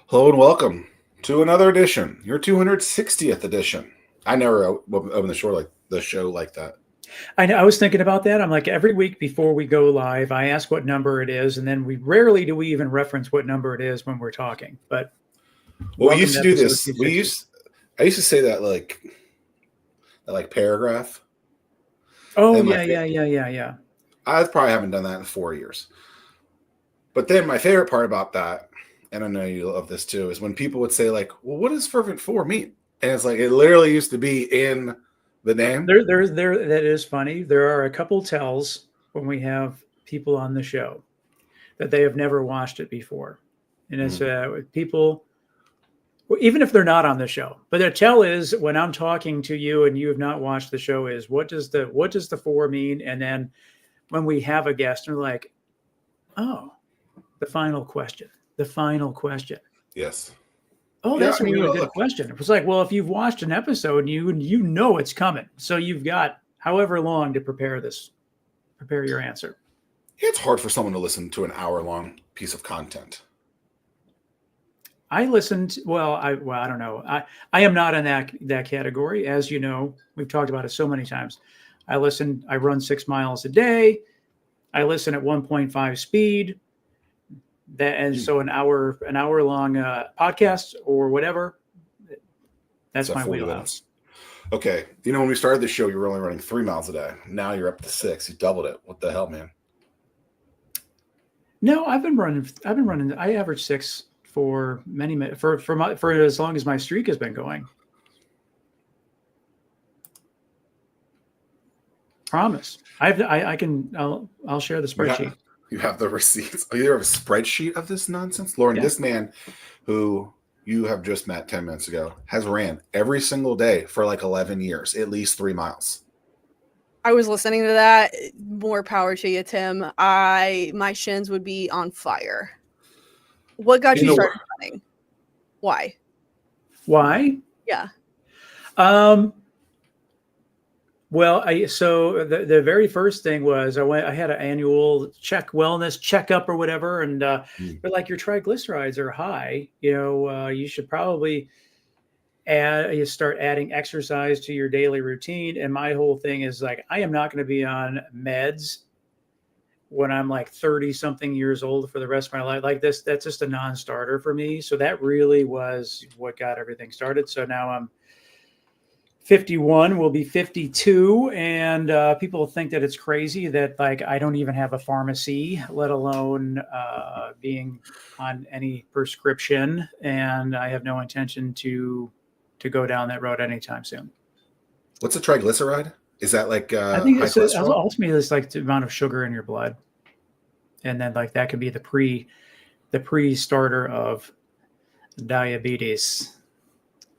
Hello and welcome to another edition, your 260th edition. I never open the show like that. I know. I was thinking about that. I'm like, every week before we go live, I ask what number it is, and then we rarely do we even reference what number it is when we're talking. But Well, we welcome used to to do episode this. 260. I used to say that paragraph. Oh And yeah, yeah. I probably haven't done that in 4 years. But then my favorite part about that, and I know you love this too, is when people would say like, "Well, what does fervent for mean?" And it's like it literally used to be in the name. There. That is funny. There are a couple tells when we have people on the show that they have never watched it before, and it's people. Even if they're not on the show, but their tell is when I'm talking to you and you have not watched the show is what does the for mean? And then when we have a guest, they're like, oh, the final question. The final question. Yes. Oh, Yeah. that's a really good question. It was like, well, if you've watched an episode, you know it's coming, so you've got however long to prepare your answer. It's hard for someone to listen to an hour-long piece of content. I listened. I don't know. I am not in that category, as you know. We've talked about it so many times. I listen. I run 6 miles a day. I listen at 1.5 speed. And so an hour long podcast or whatever. That's my wheelhouse. Okay, when we started the show, you were only running 3 miles a day. Now you're up to 6. You doubled it. What the hell, man? No, I've been running. I average 6 for for as long as my streak has been going. Promise. I'll share the spreadsheet. You have the receipts. You have a spreadsheet of this nonsense, Lauren. Yeah. This man, who you have just met 10 minutes ago, has ran every single day for like 11 years, at least 3 miles. I was listening to that. More power to you, Tim. My shins would be on fire. What got you started running? Why? Yeah. Well, so the very first thing was I had an annual wellness checkup or whatever, and they're like, your triglycerides are high. You should probably start adding exercise to your daily routine. And my whole thing is like, I am not going to be on meds when I'm like 30 something years old for the rest of my life. Like that's just a non-starter for me. So that really was what got everything started. So now I'm 51, will be 52, and people think that it's crazy that like I don't even have a pharmacy, let alone being on any prescription, and I have no intention to go down that road anytime soon. What's a triglyceride? Is that like I think ultimately it's like the amount of sugar in your blood, and then like that could be the pre-starter of diabetes.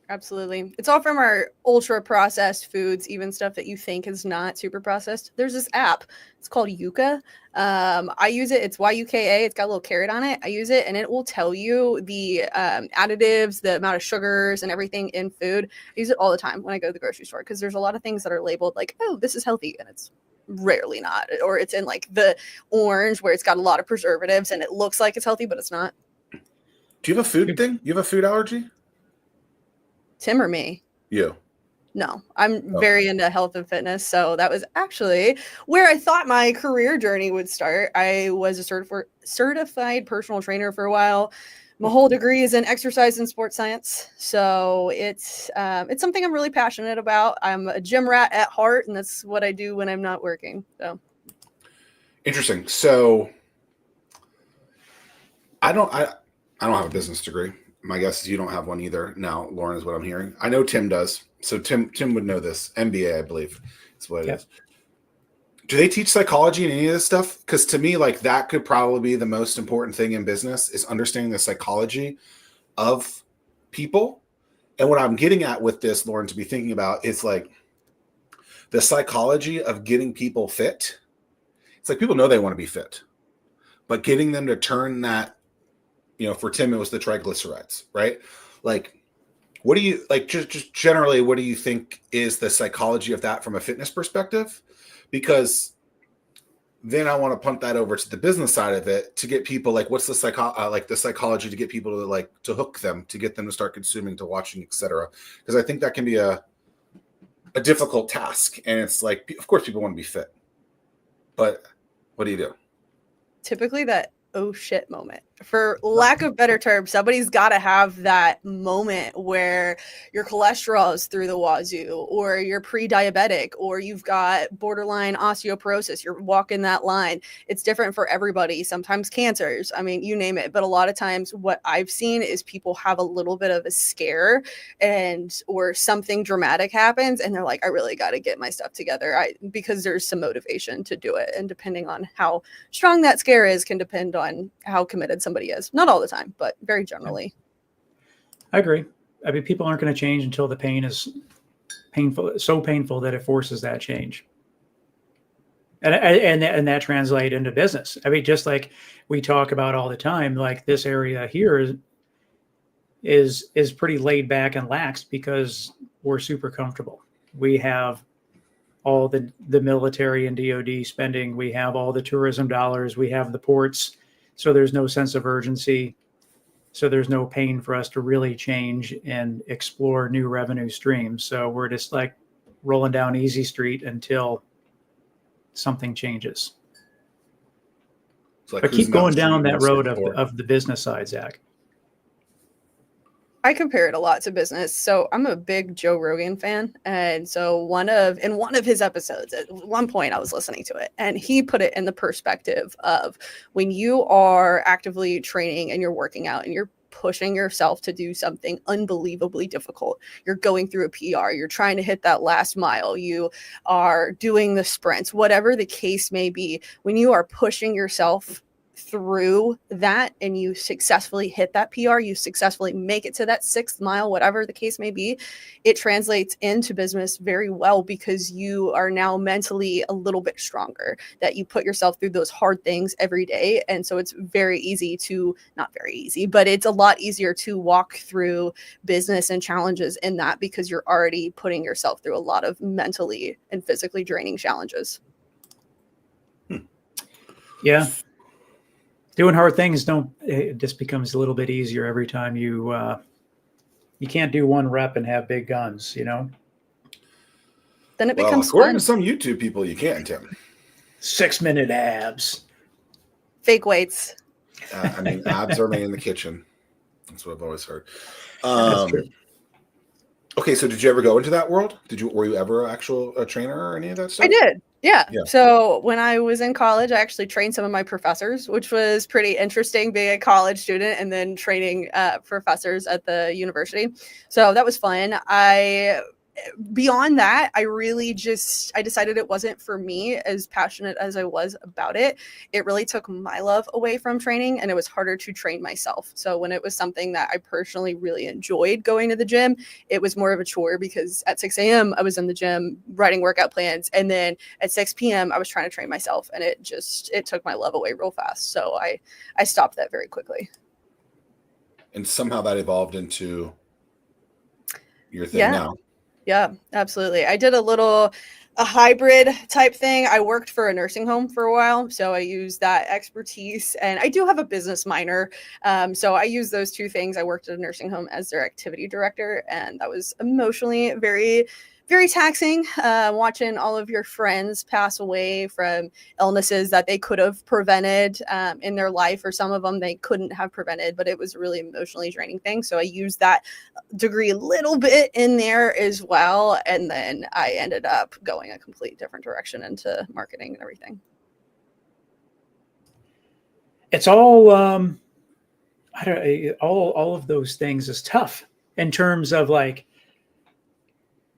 Absolutely. It's all from our ultra processed foods, even stuff that you think is not super processed. There's this app. It's called Yuka. I use it. It's YUKA. It's got a little carrot on it. I use it, and it will tell you the additives, the amount of sugars and everything in food. I use it all the time when I go to the grocery store because there's a lot of things that are labeled like, oh, this is healthy, and it's rarely not. Or it's in like the orange where it's got a lot of preservatives and it looks like it's healthy, but it's not. Do you have a food thing? You have a food allergy? Tim or me? You. No, I'm very into health and fitness. So that was actually where I thought my career journey would start. I was a certified personal trainer for a while. My whole degree is in exercise and sports science. So it's something I'm really passionate about. I'm a gym rat at heart, and that's what I do when I'm not working. So interesting. So I don't have a business degree. My guess is you don't have one either. Now, Lauren, is what I'm hearing. I know Tim does. So Tim would know this. MBA, I believe, is what it is. Do they teach psychology in any of this stuff? Because to me, like that could probably be the most important thing in business is understanding the psychology of people. And what I'm getting at with this, Lauren, to be thinking about is like the psychology of getting people fit. It's like people know they want to be fit, but getting them to turn that, for Tim, it was the triglycerides, right? Like, what do you like? Just generally, what do you think is the psychology of that from a fitness perspective? Because then I want to punt that over to the business side of it to get people like, what's the psychology to get people to like to hook them, to get them to start consuming, to watching, etc. Because I think that can be a difficult task, and it's like, of course, people want to be fit, but what do you do? Typically that oh shit moment. For lack of better term, somebody's got to have that moment where your cholesterol is through the wazoo, or you're pre-diabetic, or you've got borderline osteoporosis. You're walking that line. It's different for everybody. Sometimes cancers. I mean, you name it. But a lot of times what I've seen is people have a little bit of a scare or something dramatic happens and they're like, I really got to get my stuff together. Because there's some motivation to do it. And depending on how strong that scare is can depend on how committed somebody is. Not all the time, but very generally. I agree. I mean, people aren't going to change until the pain is painful, so painful that it forces that change. And that translates into business. I mean, just like we talk about all the time, like this area here is pretty laid back and lax because we're super comfortable. We have all the military and DoD spending. We have all the tourism dollars. We have the ports. So there's no sense of urgency. So there's no pain for us to really change and explore new revenue streams. So we're just like rolling down easy street until something changes. Like, but keep going down that road of the business side, Zach. I compare it a lot to business. So I'm a big Joe Rogan fan. And so in one of his episodes, at one point I was listening to it, and he put it in the perspective of when you are actively training and you're working out and you're pushing yourself to do something unbelievably difficult. You're going through a PR, you're trying to hit that last mile, you are doing the sprints, whatever the case may be. When you are pushing yourself through that and you successfully hit that PR, you successfully make it to that 6th mile, whatever the case may be, it translates into business very well because you are now mentally a little bit stronger, that you put yourself through those hard things every day. And so it's very easy to, not very easy, but it's a lot easier to walk through business and challenges in that because you're already putting yourself through a lot of mentally and physically draining challenges. Yeah. Doing hard things it just becomes a little bit easier every time you can't do one rep and have big guns, you know? Then it becomes according fun. to some YouTube people, you can, Tim. 6-minute abs. Fake weights. I mean, abs are made in the kitchen. That's what I've always heard. That's true. Okay, so did you ever go into that world? Were you ever a trainer or any of that stuff? I did. Yeah. So when I was in college, I actually trained some of my professors, which was pretty interesting being a college student and then training professors at the university. So that was fun. Beyond that, I decided it wasn't for me. As passionate as I was about it, it really took my love away from training and it was harder to train myself. So when it was something that I personally really enjoyed going to the gym, it was more of a chore because at 6 a.m. I was in the gym writing workout plans. And then at 6 p.m. I was trying to train myself and it took my love away real fast. So I stopped that very quickly. And somehow that evolved into your thing now. Yeah, absolutely. I did a hybrid type thing. I worked for a nursing home for a while, so I used that expertise, and I do have a business minor. So I use those two things. I worked at a nursing home as their activity director, and that was emotionally very, very taxing, watching all of your friends pass away from illnesses that they could have prevented in their life, or some of them they couldn't have prevented, but it was a really emotionally draining thing. So I used that degree a little bit in there as well. And then I ended up going a complete different direction into marketing and everything. It's all, all of those things is tough in terms of like,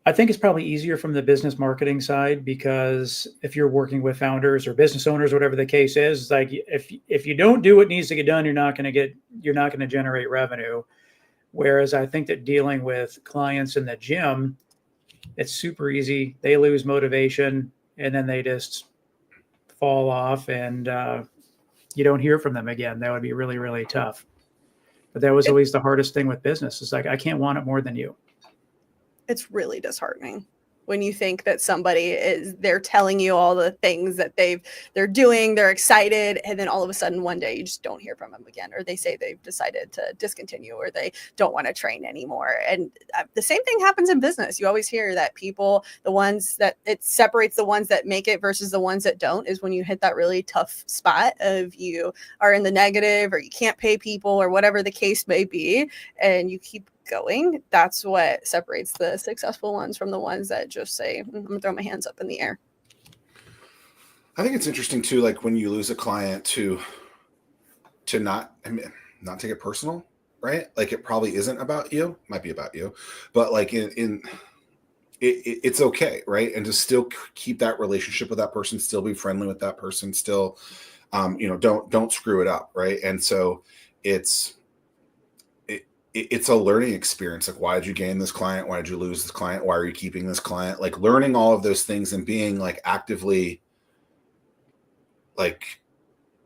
I think it's probably easier from the business marketing side because if you're working with founders or business owners, whatever the case is, like if you don't do what needs to get done, you're not going to generate revenue. Whereas I think that dealing with clients in the gym, it's super easy. They lose motivation and then they just fall off and you don't hear from them again. That would be really, really tough. But that was always the hardest thing with business. It's like, I can't want it more than you. It's really disheartening. when you think that they're telling you all the things that they're doing, they're excited, and then all of a sudden one day you just don't hear from them again, or they say they've decided to discontinue, or they don't want to train anymore. And the same thing happens in business. You always hear that people, the ones that it separates the ones that make it versus the ones that don't, is when you hit that really tough spot of you are in the negative, or you can't pay people, or whatever the case may be, and you keep going. That's what separates the successful ones from the ones that just say, I'm gonna throw my hands up in the air. I think it's interesting too, like when you lose a client to not take it personal, right? Like it probably isn't about you, might be about you, but like it's okay, right? And to still keep that relationship with that person, still be friendly with that person, still don't screw it up, right? And so it's a learning experience. Like, why did you gain this client? Why did you lose this client? Why are you keeping this client? Like learning all of those things and being like actively like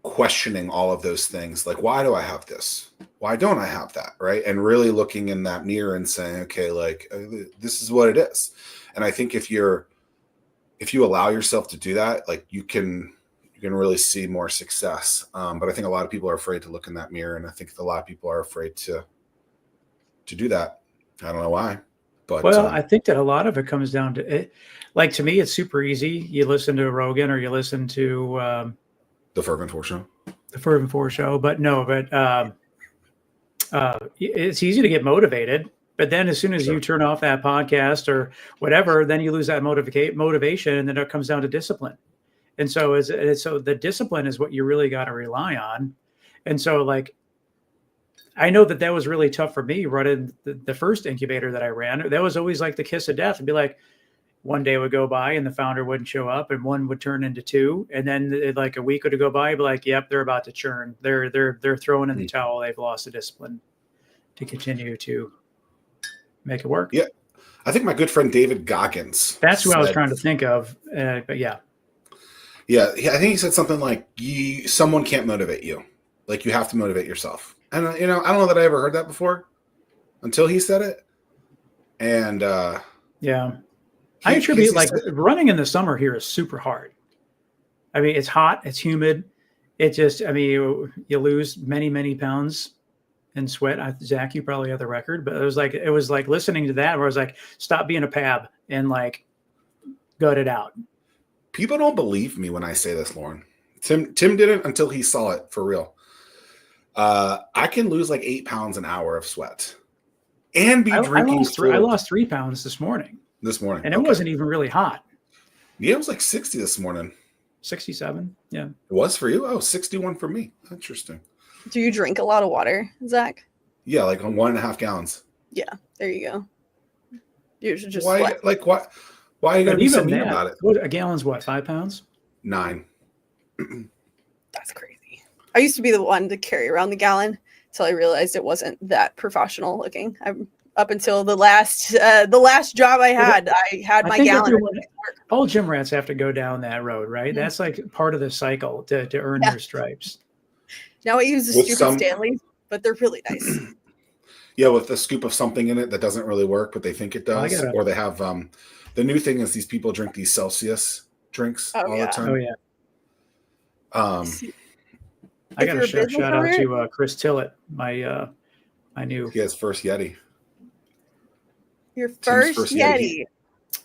questioning all of those things. Like, why do I have this? Why don't I have that? Right. And really looking in that mirror and saying, okay, like this is what it is. And I think if you allow yourself to do that, like you can really see more success. But I think a lot of people are afraid to look in that mirror. And I think a lot of people are afraid to do that. I don't know why, but I think that a lot of it comes down to it. Like to me, it's super easy. You listen to Rogan or you listen to the Fervent 4 show, it's easy to get motivated. But then as soon as you turn off that podcast or whatever, then you lose that motivation, and then it comes down to discipline. And so so the discipline is what you really got to rely on. And so like, I know that was really tough for me running the first incubator that I ran. That was always like the kiss of death. It'd be like one day would go by and the founder wouldn't show up, and one would turn into two. And then like a week would go by, I'd be like, yep, they're about to churn. They're throwing in the towel. They've lost the discipline to continue to make it work. Yeah. I think my good friend David Goggins. That's who I was trying to think of. But yeah. Yeah. I think he said something like someone can't motivate you. Like you have to motivate yourself. And, I don't know that I ever heard that before until he said it. And yeah, I attribute like running in the summer here is super hard. I mean, it's hot, it's humid. It just, you lose many, many pounds in sweat. Zach, you probably have the record, but it was like listening to that where I was like, stop being a pab and like gut it out. People don't believe me when I say this, Lauren. Tim didn't until he saw it for real. I can lose like 8 pounds an hour of sweat and be drinking. I lost 3 pounds this morning. And it wasn't even really hot. Yeah, it was like 60 this morning. 67. Yeah. It was for you? Oh, 61 for me. Interesting. Do you drink a lot of water, Zach? Yeah, like 1.5 gallons. Yeah, there you go. You should just why are you gonna be so mean about it? A gallon's what, 5 pounds? 9. That's crazy. I used to be the one to carry around the gallon until I realized it wasn't that professional looking. Up until the last job I had my gallon. All gym rats have to go down that road, right? That's like part of the cycle to earn their stripes. Now I use the stupid Stanley, but they're really nice. Yeah, with a scoop of something in it that doesn't really work, but they think it does. Or they have the new thing is these people drink these Celsius drinks all the time. Oh yeah. I got a shout out to Chris Tillett, my new. He has first Yeti. Your first Yeti.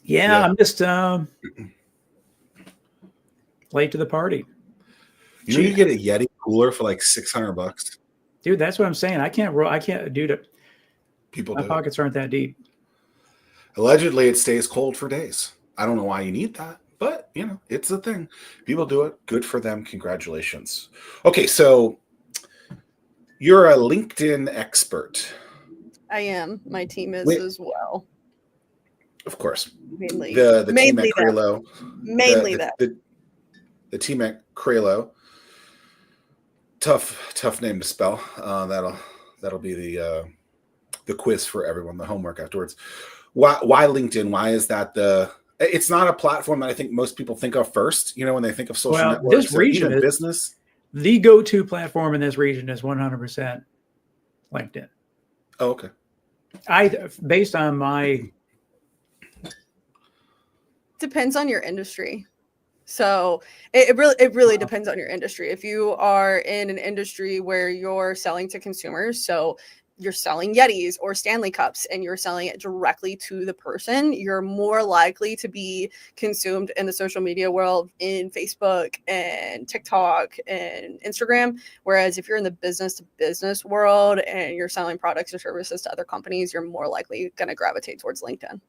Yeah, I'm just late to the party. You get a Yeti cooler for like $600. Dude, that's what I'm saying. I can't do it. My pockets aren't that deep. Allegedly, it stays cold for days. I don't know why you need that, but it's a thing. People do it. Good for them. Congratulations. Okay, so you're a LinkedIn expert. I am. My team is as well. Of course. Mainly. The team at Krailo. Mainly that. The team at Krailo. Tough name to spell. That'll be the quiz for everyone, the homework afterwards. Why LinkedIn? Why is that it's not a platform that I think most people think of first, when they think of social networks. This region is business. The go-to platform in this region is 100% LinkedIn. Oh, okay. Based on my depends on your industry. So it really depends on your industry. If you are in an industry where you're selling to consumers, so you're selling Yetis or Stanley Cups and you're selling it directly to the person, you're more likely to be consumed in the social media world in Facebook and TikTok and Instagram. Whereas if you're in the business to business world and you're selling products or services to other companies, you're more likely going to gravitate towards LinkedIn.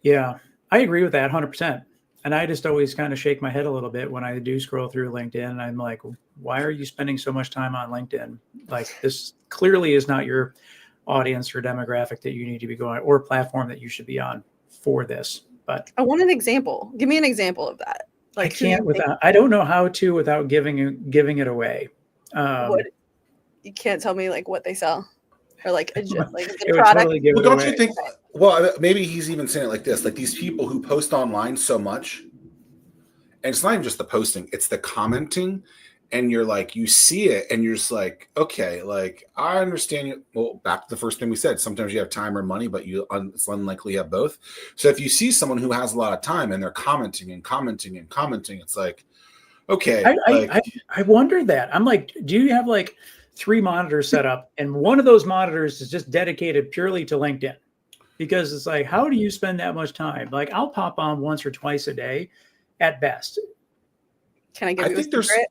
Yeah, I agree with that 100%. And I just always kind of shake my head a little bit when I do scroll through LinkedIn and I'm like, why are you spending so much time on LinkedIn? Like, this clearly is not your audience or demographic that you need to be going, or platform that you should be on for this. But I want an example. Give me an example of that. Like, I don't know how to without giving it away. What, you can't tell me like what they sell or like a it would product. totally give Well, it don't away. you think? Well, maybe he's even saying it like this: like these people who post online so much, and it's not even just the posting; it's the commenting. And you're like, you see it, and you're just like, okay, like I understand you. Well, back to the first thing we said: sometimes you have time or money, but it's unlikely you have both. So if you see someone who has a lot of time and they're commenting and commenting and commenting, it's like, okay, I wonder that. I'm like, do you have like 3 monitors set up, and one of those monitors is just dedicated purely to LinkedIn? Because it's like, how do you spend that much time? Like, I'll pop on once or twice a day at best. Can I give you a secret?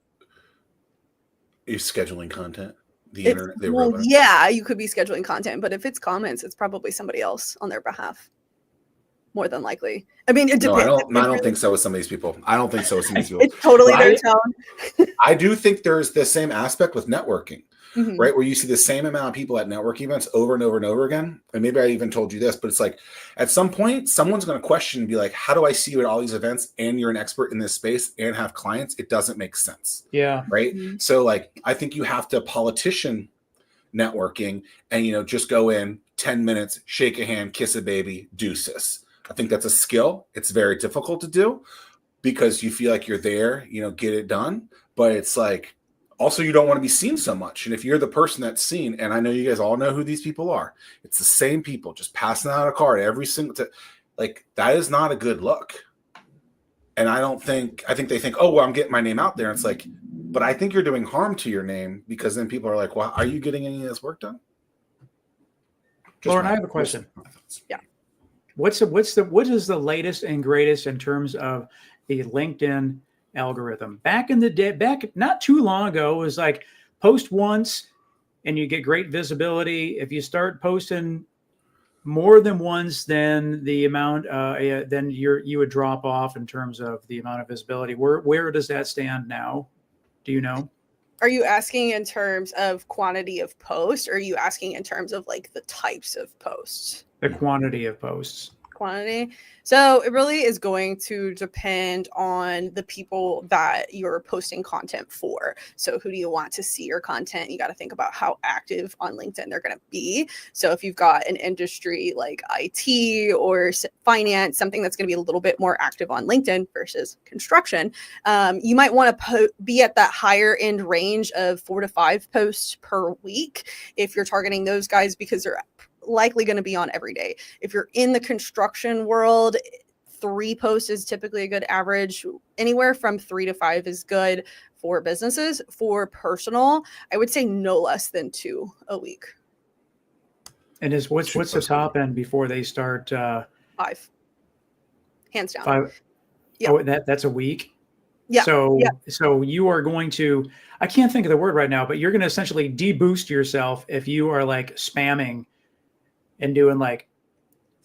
You're scheduling content. The internet. Yeah, you could be scheduling content, but if it's comments, it's probably somebody else on their behalf. More than likely. I mean, it depends. No, I don't think so with some of these people. I don't think so with some of these people. It's totally their tone. I do think there's the same aspect with networking, mm-hmm. right? Where you see the same amount of people at networking events over and over and over again. And maybe I even told you this, but it's like at some point, someone's going to question and be like, how do I see you at all these events and you're an expert in this space and have clients? It doesn't make sense. Yeah. Right. Mm-hmm. So like, I think you have to politician networking and, just go in 10 minutes, shake a hand, kiss a baby, deuces. I think that's a skill. It's very difficult to do because you feel like you're there, get it done. But it's like, also, you don't want to be seen so much. And if you're the person that's seen, and I know you guys all know who these people are, it's the same people just passing out a card every single time. Like, that is not a good look. And I think they think, oh, well, I'm getting my name out there. And it's like, but I think you're doing harm to your name because then people are like, well, are you getting any of this work done? Lauren, I have a question. Yeah. What is the latest and greatest in terms of the LinkedIn algorithm? Back in the day, not too long ago, it was like post once and you get great visibility. If you start posting more than once, then the amount, then you would drop off in terms of the amount of visibility. Where does that stand now? Do you know? Are you asking in terms of quantity of posts, or are you asking in terms of like the types of posts? The quantity of posts. Quantity. So it really is going to depend on the people that you're posting content for. So who do you want to see your content? You got to think about how active on LinkedIn they're going to be. So if you've got an industry like IT or finance, something that's going to be a little bit more active on LinkedIn versus construction, you might want to be at that higher end range of 4 to 5 posts per week if you're targeting those guys, because they're likely going to be on every day. If you're in the construction world, 3 posts is typically a good average. Anywhere from 3 to 5 is good for businesses. For personal, I would say no less than 2 a week. And what's the top end before they start? 5, hands down. 5. Yeah. Oh, that's a week. Yeah. So you are going to, I can't think of the word right now, but you're going to essentially deboost yourself if you are like spamming and doing like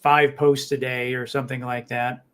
5 posts a day or something like that.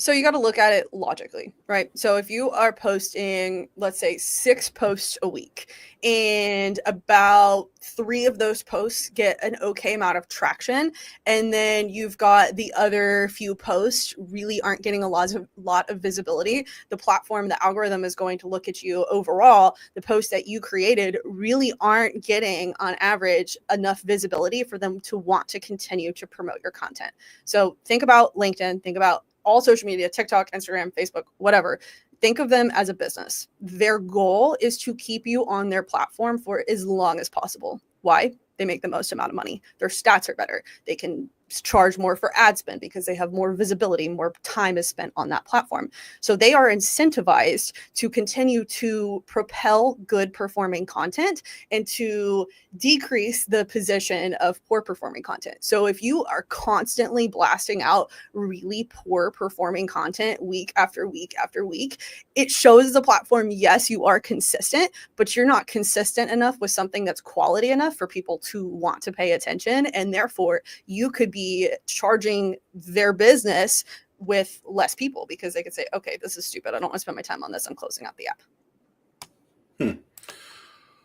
So you got to look at it logically, right? So if you are posting, let's say 6 posts a week, and about 3 of those posts get an okay amount of traction, and then you've got the other few posts really aren't getting a lot of visibility, the platform, the algorithm is going to look at you overall. The posts that you created really aren't getting, on average, enough visibility for them to want to continue to promote your content. So think about LinkedIn, think about all social media, TikTok, Instagram, Facebook, whatever. Think of them as a business. Their goal is to keep you on their platform for as long as possible. Why? They make the most amount of money. Their stats are better. They can charge more for ad spend because they have more visibility, more time is spent on that platform. So they are incentivized to continue to propel good performing content and to decrease the position of poor performing content. So if you are constantly blasting out really poor performing content week after week after week, it shows the platform, yes, you are consistent, but you're not consistent enough with something that's quality enough for people to want to pay attention. And therefore, you could be charging their business with less people because they could say, okay, this is stupid. I don't want to spend my time on this. I'm closing out the app.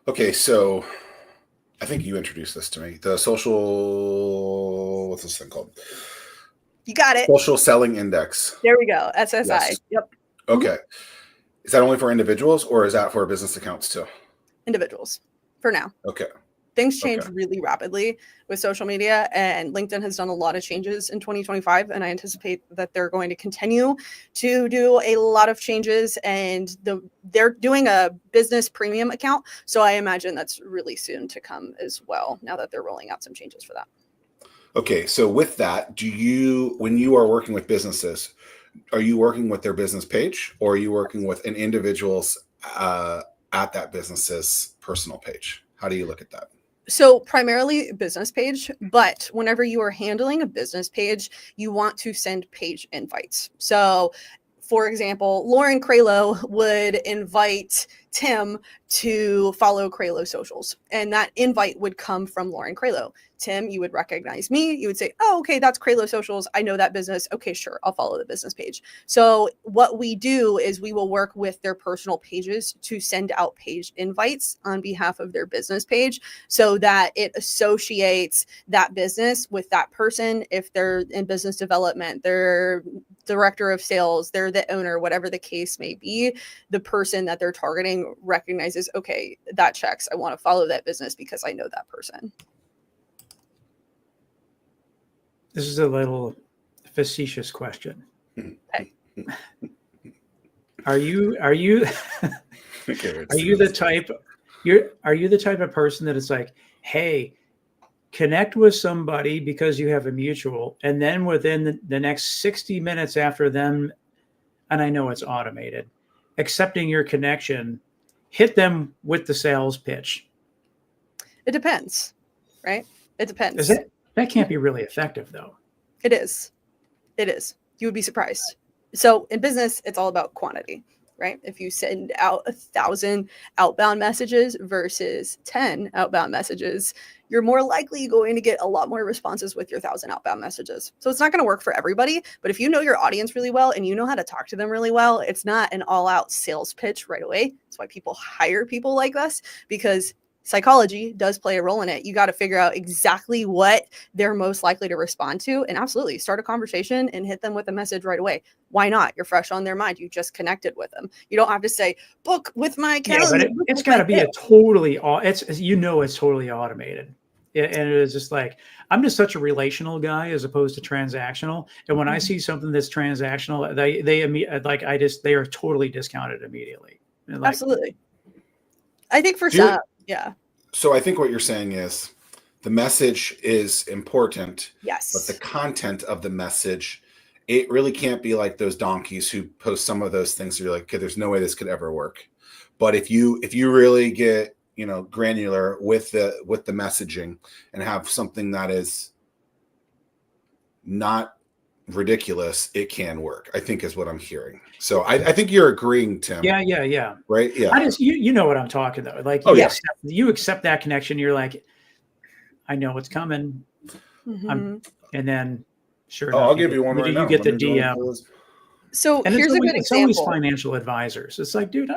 Okay, so I think you introduced this to me. The social, what's this thing called? You got it. Social Selling Index. There we go. SSI. Yes. Yep. Okay. Is that only for individuals or is that for business accounts too? Individuals for now. Okay. Things change really rapidly with social media, and LinkedIn has done a lot of changes in 2025, and I anticipate that they're going to continue to do a lot of changes, and they're doing a business premium account, so I imagine that's really soon to come as well, now that they're rolling out some changes for that. Okay, so with that, when you are working with businesses, are you working with their business page or are you working with an individual's at that business's personal page? How do you look at that? So primarily business page, but whenever you are handling a business page, you want to send page invites. So for example, Lauren Krailo would invite Tim to follow Krailo socials, and that invite would come from Lauren Krailo. Tim, you would recognize me. You would say, oh, okay, that's Krailo socials. I know that business. Okay, sure. I'll follow the business page. So what we do is we will work with their personal pages to send out page invites on behalf of their business page so that it associates that business with that person. If they're in business development, they're director of sales, they're the owner, whatever the case may be, the person that they're targeting recognizes, okay, that checks. I want to follow that business because I know that person. This is a little facetious question. Okay. Are you are you the type of person that it's like, hey, connect with somebody because you have a mutual, and then within the next 60 minutes after them, and I know it's automated, accepting your connection, hit them with the sales pitch? It depends, right? It depends. That can't be really effective, though. It is. It is. You would be surprised. So in business, it's all about quantity, right? If you send out 1,000 outbound messages versus 10 outbound messages, you're more likely going to get a lot more responses with your 1,000 outbound messages. So it's not going to work for everybody, but if you know your audience really well and you know how to talk to them really well, it's not an all-out sales pitch right away. That's why people hire people like us, because psychology does play a role in it. You got to figure out exactly what they're most likely to respond to, and absolutely start a conversation and hit them with a message right away. Why not? You're fresh on their mind. You just connected with them. You don't have to say, book with my calendar. Yeah, but it's got to be it's totally automated. And it is just like, I'm just such a relational guy as opposed to transactional. And when I see something that's transactional, they are totally discounted immediately. Like, absolutely. I think for some, yeah. So I think what you're saying is the message is important. Yes. But the content of the message, it really can't be like those donkeys who post some of those things. You're like, okay, there's no way this could ever work. But if you really get, granular with the messaging and have something that is not ridiculous, it can work, I think, is what I'm hearing. So I think you're agreeing, Tim. Yeah. Right. Yeah. I just, you know what I'm talking though. Like, you accept that connection. You're like, I know what's coming. Mm-hmm. And then sure. I'll give you one right now. You get the DM. So here's a good example. It's always financial advisors. It's like, dude,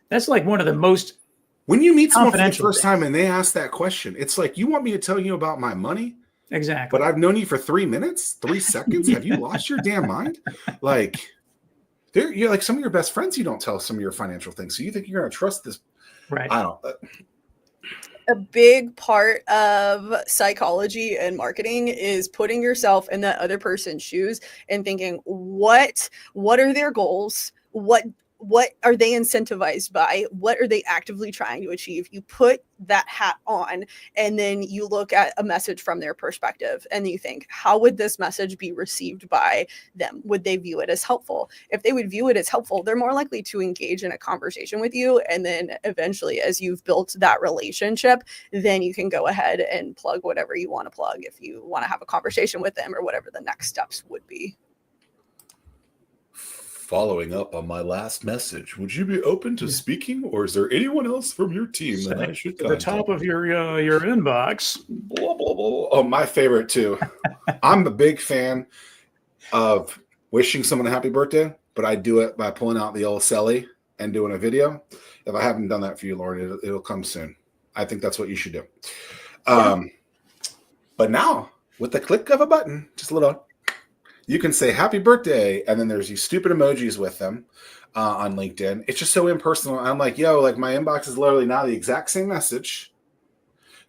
that's like one of the most. When you meet someone for the first time and they ask that question, it's like, you want me to tell you about my money? Exactly. But I've known you for 3 minutes, 3 seconds. Have you lost your damn mind? Like, you're like some of your best friends. You don't tell some of your financial things. So you think you're going to trust this? Right. I don't. A big part of psychology and marketing is putting yourself in that other person's shoes and thinking, what are their goals? what are they incentivized by? What are they actively trying to achieve? You put that hat on, and then you look at a message from their perspective, and you think, how would this message be received by them? Would they view it as helpful? If they would view it as helpful, they're more likely to engage in a conversation with you. And then eventually, as you've built that relationship, then you can go ahead and plug whatever you want to plug if you want to have a conversation with them, or whatever the next steps would be. Following up on my last message, would you be open to speaking, or is there anyone else from your team that I should contact? The top of your inbox. Blah, blah, blah. Oh, my favorite too. I'm a big fan of wishing someone a happy birthday, but I do it by pulling out the old celly and doing a video. If I haven't done that for you, Lauren, it'll come soon. I think that's what you should do. But now, with the click of a button, just a little, you can say happy birthday, and then there's these stupid emojis with them on LinkedIn. It's just so impersonal. I'm like, yo, like my inbox is literally now the exact same message.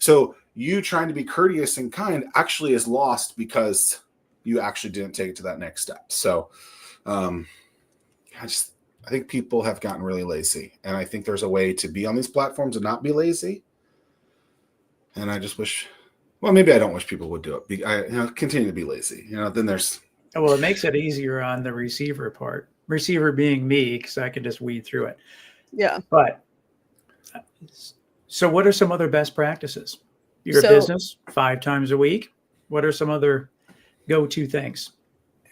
So you trying to be courteous and kind actually is lost because you actually didn't take it to that next step. So I think people have gotten really lazy, and I think there's a way to be on these platforms and not be lazy. And I just wish, well, maybe I don't wish people would do it. Continue to be lazy. Then there's. Well, it makes it easier on the receiver part. Receiver being me, because I can just weed through it. Yeah. But so what are some other best practices? Your business 5 times a week. What are some other go-to things?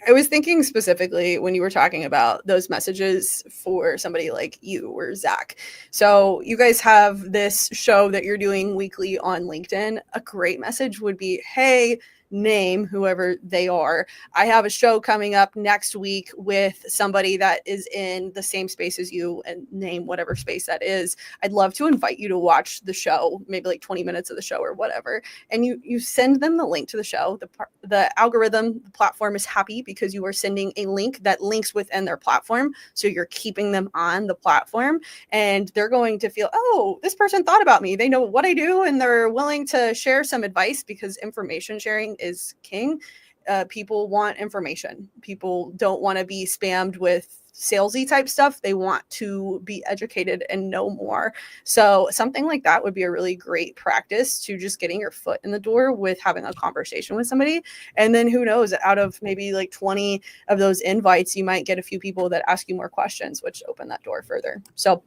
I was thinking specifically when you were talking about those messages for somebody like you or Zach. So you guys have this show that you're doing weekly on LinkedIn. A great message would be, hey, name whoever they are. I have a show coming up next week with somebody that is in the same space as you, and name whatever space that is. I'd love to invite you to watch the show, maybe like 20 minutes of the show or whatever. And you send them the link to the show. The algorithm, the platform is happy because you are sending a link that links within their platform. So you're keeping them on the platform, and they're going to feel, oh, this person thought about me. They know what I do, and they're willing to share some advice, because information sharing is king. People want information. People don't want to be spammed with salesy type stuff. They want to be educated and know more. So something like that would be a really great practice to just getting your foot in the door with having a conversation with somebody. And then who knows, out of maybe like 20 of those invites, you might get a few people that ask you more questions, which open that door further. So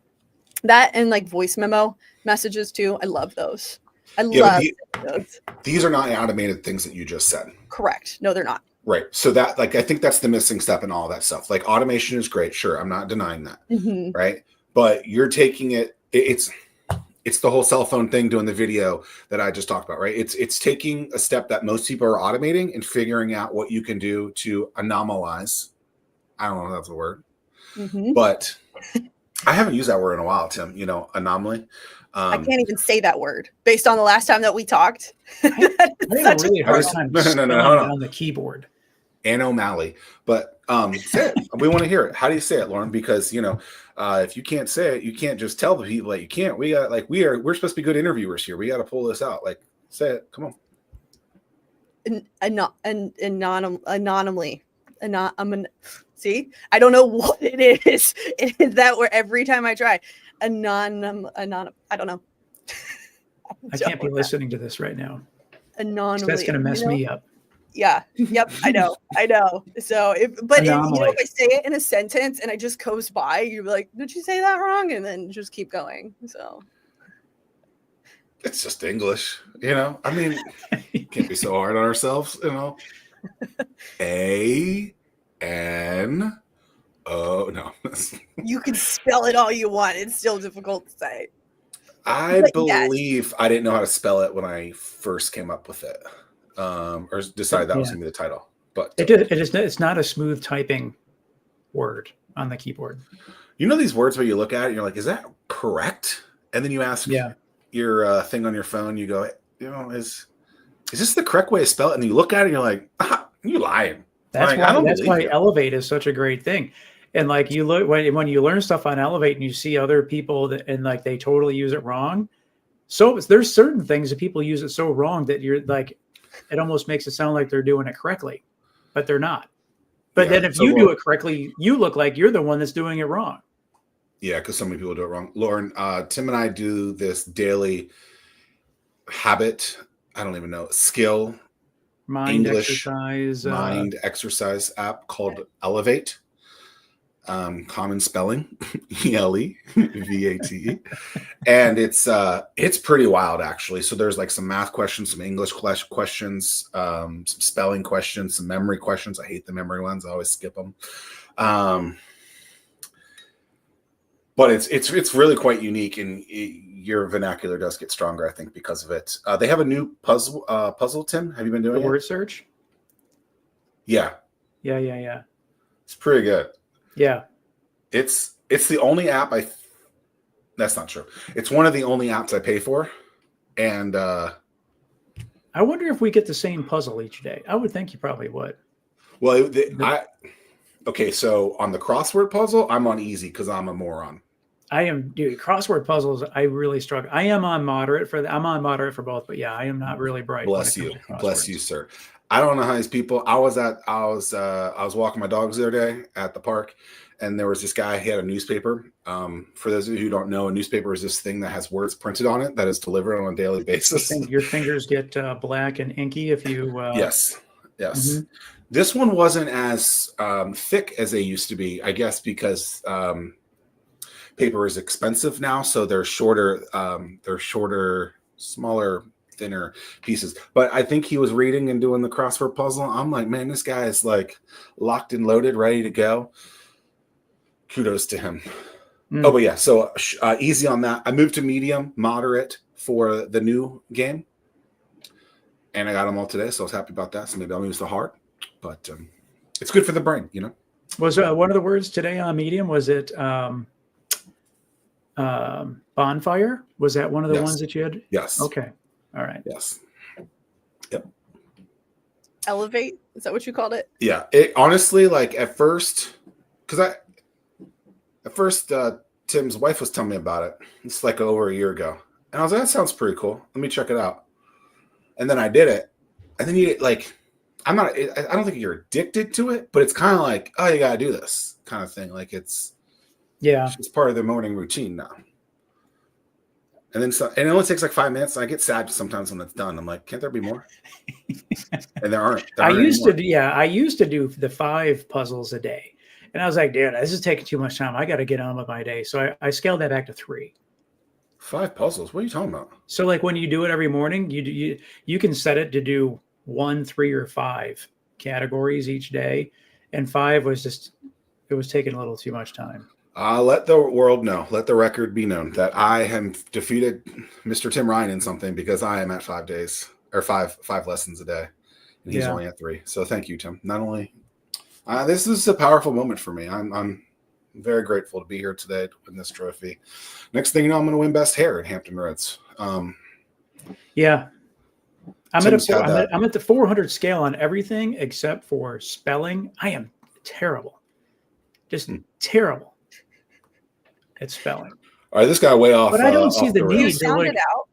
that, and like voice memo messages too. I love those. I love those. These are not automated things that you just said. Correct. No, they're not. Right. So that, like, I think that's the missing step in all that stuff. Like, automation is great. Sure. I'm not denying that. Mm-hmm. Right. But you're taking it's the whole cell phone thing doing the video that I just talked about, right? It's taking a step that most people are automating and figuring out what you can do to anomalize. I don't know if that's a word, but I haven't used that word in a while, Tim, anomaly. I can't even say that word based on the last time that we talked. I had a really hard time spelling it on the keyboard. Anomaly. But say it. We want to hear it. How do you say it, Lauren? Because if you can't say it, you can't just tell the people that you can't. We got we're supposed to be good interviewers here. We got to pull this out. Like, say it. Come on. Anonymously. See, I don't know what it is. It is that where every time I try. I don't know. I can't be listening to this right now. Anonymously. That's going to mess me up. Yeah. Yep. I know. So, if I say it in a sentence and it just goes by, you're like, did you say that wrong? And then just keep going. So. It's just English, I mean, can't be so hard on ourselves, Oh, no. You can spell it all you want. It's still difficult to say. I believe I didn't know how to spell it when I first came up with it, or decided that was going to be the title. But it's not a smooth typing word on the keyboard. These words where you look at it and you're like, is that correct? And then you ask your thing on your phone, you go, is this the correct way to spell it? And you look at it and you're like, you lying. That's why Elevate is such a great thing. And like you look when you learn stuff on Elevate and you see other people and like they totally use it wrong. So there's certain things that people use it so wrong that you're like, it almost makes it sound like they're doing it correctly, but they're not. But then if you do it correctly, you look like you're the one that's doing it wrong. Yeah, because so many people do it wrong. Lauren, Tim and I do this daily habit. I don't even know skill Mind English exercise. mind exercise app called Elevate. Common spelling, ELEVATE, and it's pretty wild actually. So there's like some math questions, some English questions, some spelling questions, some memory questions. I hate the memory ones. I always skip them. But it's really quite unique, and your vernacular does get stronger, I think, because of it. They have a new puzzle. Tim, have you been doing the word search. Yeah, Yeah. it's pretty good. Yeah. It's the only app that's not true. It's one of the only apps I pay for. And I wonder if we get the same puzzle each day. I would think you probably would. Well, okay, so on the crossword puzzle, I'm on easy because I'm a moron. I am, dude. Crossword puzzles, I really struggle. I am on moderate for I'm on moderate for both, but yeah, I am not really bright. Bless you, sir. I don't know how these people. I was walking my dogs the other day at the park, and there was this guy. He had a newspaper. For those of you who don't know, a newspaper is this thing that has words printed on it that is delivered on a daily basis. Your fingers get black and inky if you. Yes. Mm-hmm. This one wasn't as thick as they used to be, I guess, because paper is expensive now, so they're shorter, smaller, thinner pieces. But I think he was reading and doing the crossword puzzle. I'm like, man, this guy is like locked and loaded, ready to go. Kudos to him. Oh, but yeah, so easy on that. I moved to medium, moderate for the new game, and I got them all today, so I was happy about that. So maybe I'll use the heart, but it's good for the brain, you know. Was one of the words today on medium? Was it bonfire? Was that one of the ones that you had? Yes. Okay. All right. Yes. Yep. Elevate? Is that what you called it? Yeah. It honestly, like at first, Tim's wife was telling me about it. It's like over a year ago, and I was like, that sounds pretty cool. Let me check it out. And then I did it, and then you like, I don't think you're addicted to it, but it's kind of like, oh, you gotta do this kind of thing. Like it's part of their morning routine now. And then and it only takes like 5 minutes. And I get sad sometimes when it's done. I'm like, can't there be more? And there aren't. I used to do the 5 puzzles a day, and I was like, dude, this is taking too much time. I got to get on with my day. So I scaled that back to 3. 5 puzzles? What are you talking about? So like when you do it every morning, you can set it to do 1, 3, or 5 categories each day, and 5 was taking a little too much time. Let the world know, let the record be known that I have defeated Mr. Tim Ryan in something, because I am at 5 days or five lessons a day, and he's only at 3. So thank you, Tim. Not only this is a powerful moment for me. I'm very grateful to be here today to win this trophy. Next thing you know, I'm going to win best hair at Hampton Roads. Yeah. I'm at the 400 scale on everything except for spelling. I am terrible. Just terrible at spelling. All right, this guy way off. But I don't see the need. Do you sound it out?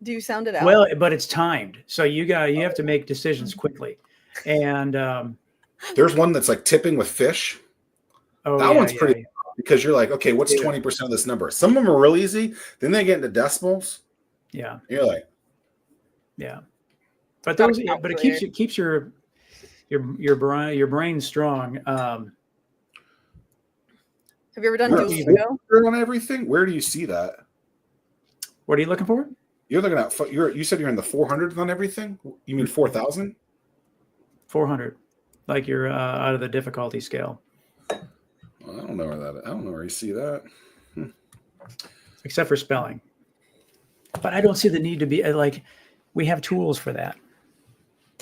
Do you sound it out? Well, but it's timed. So you have to make decisions quickly. And there's one that's like tipping with fish. Oh, that one's pretty because you're like, okay, what's 20% of this number? Some of them are real easy. Then they get into decimals. Yeah. You're like, yeah. But those, but it keeps your brain strong. Have you ever done Duolingo? On everything? Where do you see that? What are you looking for? You're looking at. You said you're in the 400s on everything. You mean 4,000? 400, like you're out of the difficulty scale. Well, I don't know where you see that. Except for spelling. But I don't see the need to be like. We have tools for that.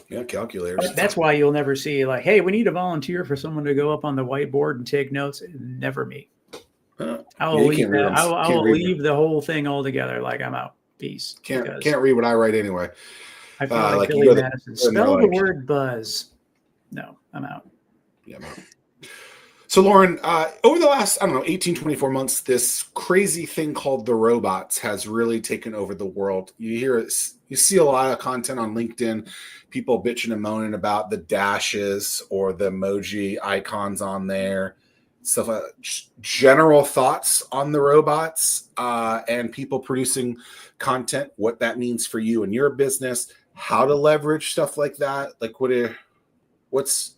Yeah, calculators. That's why you'll never see like, hey, we need a volunteer for someone to go up on the whiteboard and take notes. Never me. I will leave the whole thing altogether. Like I'm out. Peace. Can't read what I write anyway. I feel like Billy Madison. Spell the word buzz. No, I'm out. Yeah, I'm out. So Lauren, over the last, 18, 24 months, this crazy thing called the robots has really taken over the world. You see a lot of content on LinkedIn, people bitching and moaning about the dashes or the emoji icons on there. stuff, general thoughts on the robots and people producing content, what that means for you and your business, how to leverage stuff like that. Like what's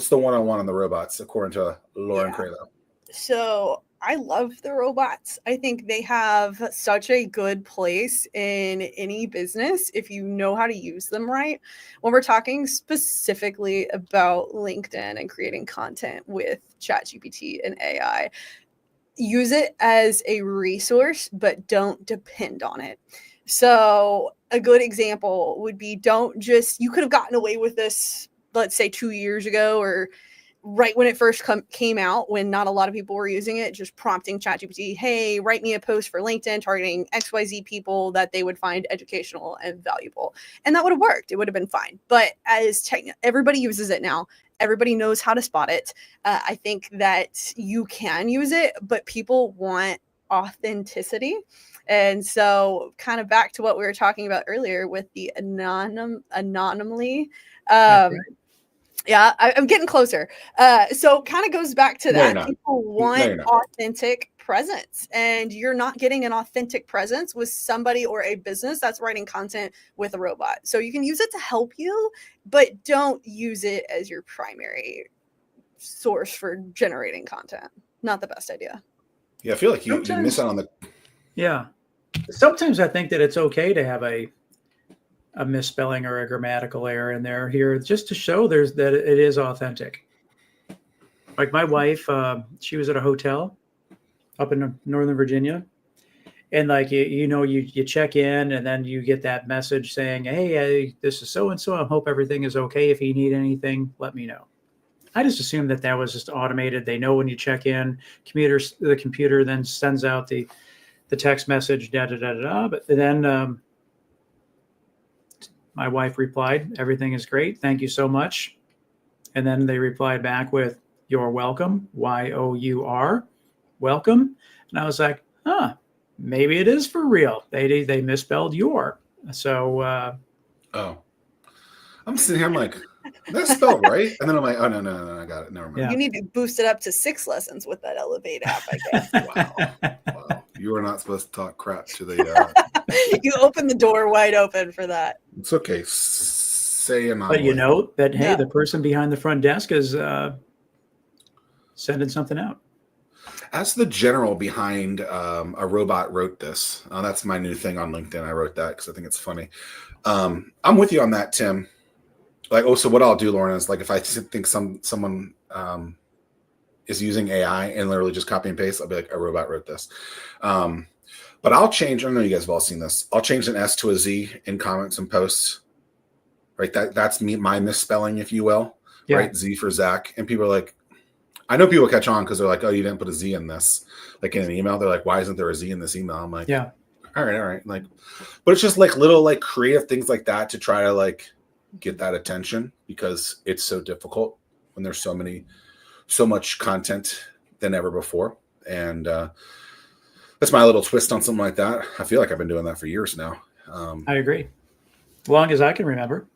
the one-on-one on the robots according to Lauren Krailo? So I love the robots. I think they have such a good place in any business if you know how to use them right. When we're talking specifically about LinkedIn and creating content with ChatGPT and AI, use it as a resource, but don't depend on it. So a good example would be you could have gotten away with this, let's say 2 years ago, or right when it first came out, when not a lot of people were using it, just prompting ChatGPT, hey, write me a post for LinkedIn targeting XYZ people that they would find educational and valuable. And that would have worked. It would have been fine. But as everybody uses it now, everybody knows how to spot it. I think that you can use it, but people want authenticity. And so kind of back to what we were talking about earlier with the anonymly. Yeah, I'm getting closer. So kind of goes back to that. People want authentic presence, and you're not getting an authentic presence with somebody or a business that's writing content with a robot. So you can use it to help you, but don't use it as your primary source for generating content. Not the best idea. Yeah, I feel like you miss out on the. Yeah. Sometimes I think that it's okay to have a misspelling or a grammatical error in there here, just to show that it is authentic. Like my wife, she was at a hotel up in Northern Virginia, and like you check in, and then you get that message saying, hey, this is so and so, I hope everything is okay. If you need anything, let me know. I just assumed that was just automated. They know when you check in. The computer then sends out the text message, but then my wife replied, everything is great. Thank you so much. And then they replied back with, you're welcome. Y-O-U-R, welcome. And I was like, maybe it is for real. They misspelled your. So. I'm sitting here, I'm like, that's spelled right. And then I'm like, oh, no, I got it. Never mind. Yeah. You need to boost it up to 6 lessons with that Elevate app, I guess. Wow. You are not supposed to talk crap to the. You open the door wide open for that. It's okay. Say a But you know that, hey, the person behind the front desk is sending something out. As the general behind a robot wrote this. That's my new thing on LinkedIn. I wrote that because I think it's funny. I'm with you on that, Tim. Like, so what I'll do, Lauren, is like if I think someone is using AI and literally just copy and paste, I'll be like, a robot wrote this. But I'll change. I know you guys have all seen this. I'll change an S to a Z in comments and posts. Right, that's my misspelling, if you will. Yeah. Right, Z for Zach, and people are like, I know people catch on because they're like, oh, you didn't put a Z in this, like in an email. They're like, why isn't there a Z in this email? I'm like, yeah, all right, like, but it's just like little like creative things like that to try to like get that attention because it's so difficult when there's so much content than ever before, and that's my little twist on something like that. I feel like I've been doing that for years now. I agree, as long as I can remember.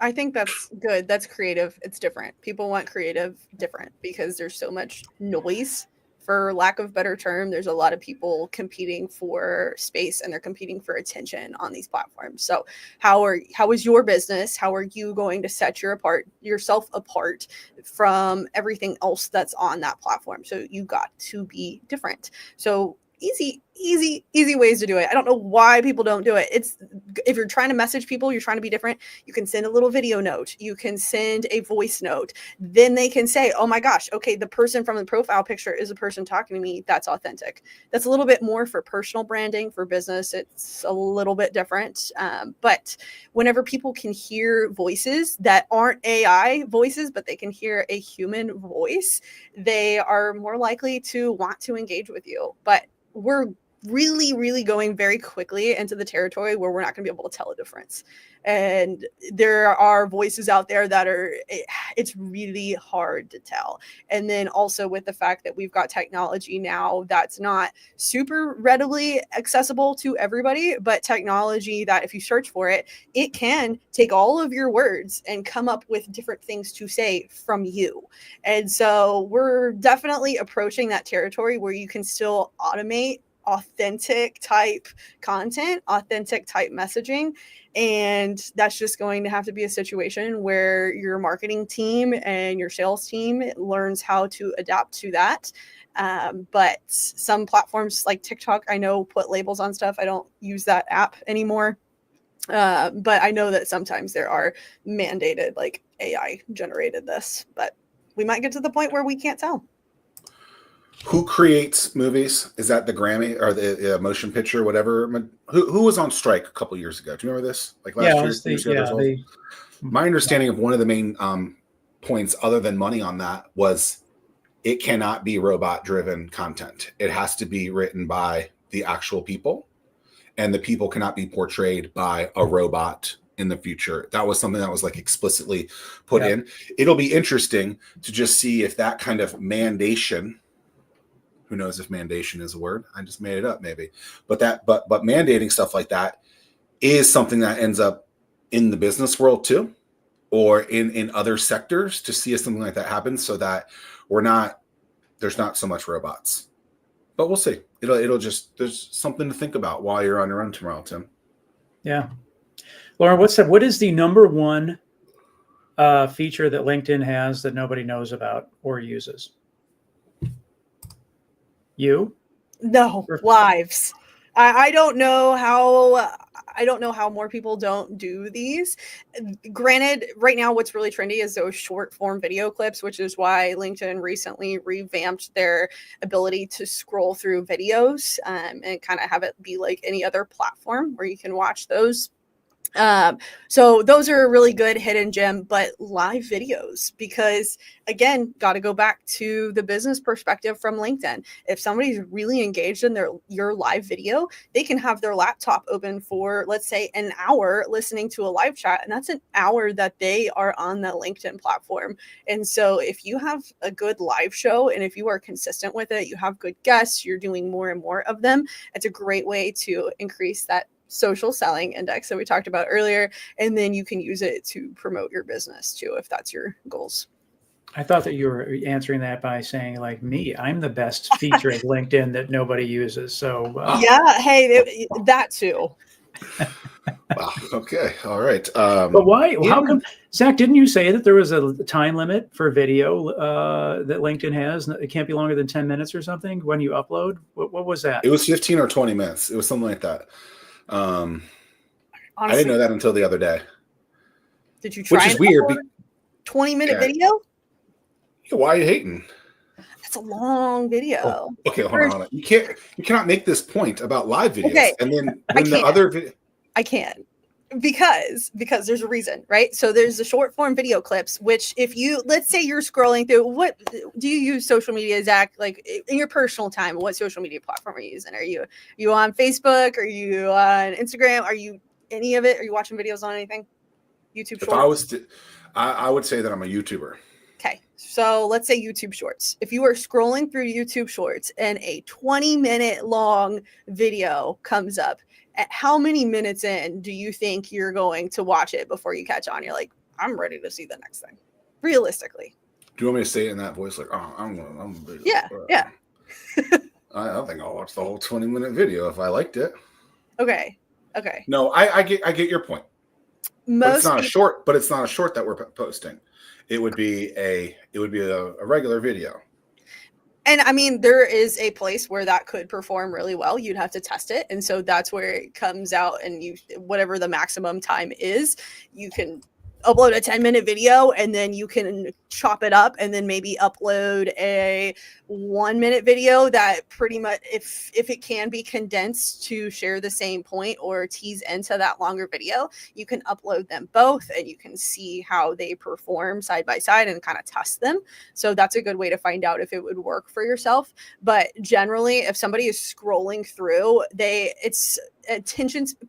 I think that's good. That's creative. It's different. People want creative different because there's so much noise, for lack of better term. There's a lot of people competing for space and they're competing for attention on these platforms. So how is your business? How are you going to set yourself apart from everything else that's on that platform? So you got to be different. So easy ways to do it. I don't know why people don't do it. It's if you're trying to message people, you're trying to be different, you can send a little video note, you can send a voice note, then they can say, oh my gosh, okay, the person from the profile picture is a person talking to me. That's authentic. That's a little bit more for personal branding. For business, it's a little bit different. But whenever people can hear voices that aren't AI voices, but they can hear a human voice, they are more likely to want to engage with you. But we're really, really going very quickly into the territory where we're not going to be able to tell a difference. And there are voices out there that it's really hard to tell. And then also with the fact that we've got technology now that's not super readily accessible to everybody, but technology that if you search for it, it can take all of your words and come up with different things to say from you. And so we're definitely approaching that territory where you can still automate authentic type content, authentic type messaging. And that's just going to have to be a situation where your marketing team and your sales team learns how to adapt to that. But some platforms like TikTok, I know, put labels on stuff. I don't use that app anymore. But I know that sometimes there are mandated, like AI generated this, but we might get to the point where we can't tell. Who creates movies? Is that the Grammy or the motion picture, whatever? Who was on strike a couple years ago? Do you remember this? Like last year? My understanding of one of the main points, other than money on that, was it cannot be robot-driven content. It has to be written by the actual people, and the people cannot be portrayed by a robot in the future. That was something that was like explicitly put in. It'll be interesting to just see if that kind of mandation. Who knows if mandation is a word? I just made it up, maybe. But mandating stuff like that is something that ends up in the business world too, or in other sectors, to see if something like that happens, so that there's not so much robots. But we'll see. There's something to think about while you're on your own tomorrow, Tim. Yeah. Lauren, what is the number one feature that LinkedIn has that nobody knows about or uses? You? No, lives. I don't know how more people don't do these. Granted, right now what's really trendy is those short form video clips, which is why LinkedIn recently revamped their ability to scroll through videos and kind of have it be like any other platform where you can watch those. So those are a really good hidden gem, but live videos, because again, got to go back to the business perspective from LinkedIn. If somebody's really engaged in your live video, they can have their laptop open for, let's say, an hour listening to a live chat. And that's an hour that they are on the LinkedIn platform. And so if you have a good live show, and if you are consistent with it, you have good guests, you're doing more and more of them, it's a great way to increase that social selling index that we talked about earlier. And then you can use it to promote your business too, if that's your goals. I thought that you were answering that by saying, like me, I'm the best feature of LinkedIn that nobody uses. So yeah, hey, that too. Wow. Okay. All right. But why? How come, Zach? Didn't you say that there was a time limit for video that LinkedIn has? It can't be longer than 10 minutes or something when you upload. What was that? It was 15 or 20 minutes. It was something like that. Honestly, I didn't know that until the other day. Did you try? Which is weird. 20-minute video? Why are you hating? That's a long video. Oh, okay, hold on. You cannot make this point about live videos. Okay. And then when the other video. I can. Because there's a reason, right? So there's the short form video clips, which if you, let's say you're scrolling through, what do you use social media, Zach? Like in your personal time, what social media platform are you using? Are you on Facebook? Are you on Instagram? Are you any of it? Are you watching videos on anything? YouTube Shorts? I would say that I'm a YouTuber. Okay. So let's say YouTube Shorts. If you are scrolling through YouTube Shorts and a 20-minute long video comes up, at how many minutes in do you think you're going to watch it before you catch on? You're like, I'm ready to see the next thing. Realistically. Do you want me to say it in that voice? Like, oh, I'm yeah. I think I'll watch the whole 20-minute video if I liked it. Okay. No, I get your point. But it's not a short that we're posting. It would be a regular video. And I mean, there is a place where that could perform really well. You'd have to test it. And so that's where it comes out, and whatever the maximum time is, you can upload a 10-minute video, and then you can chop it up and then maybe upload a 1-minute video that pretty much, if it can be condensed to share the same point or tease into that longer video, you can upload them both and you can see how they perform side by side and kind of test them. So that's a good way to find out if it would work for yourself. But generally, if somebody is scrolling through,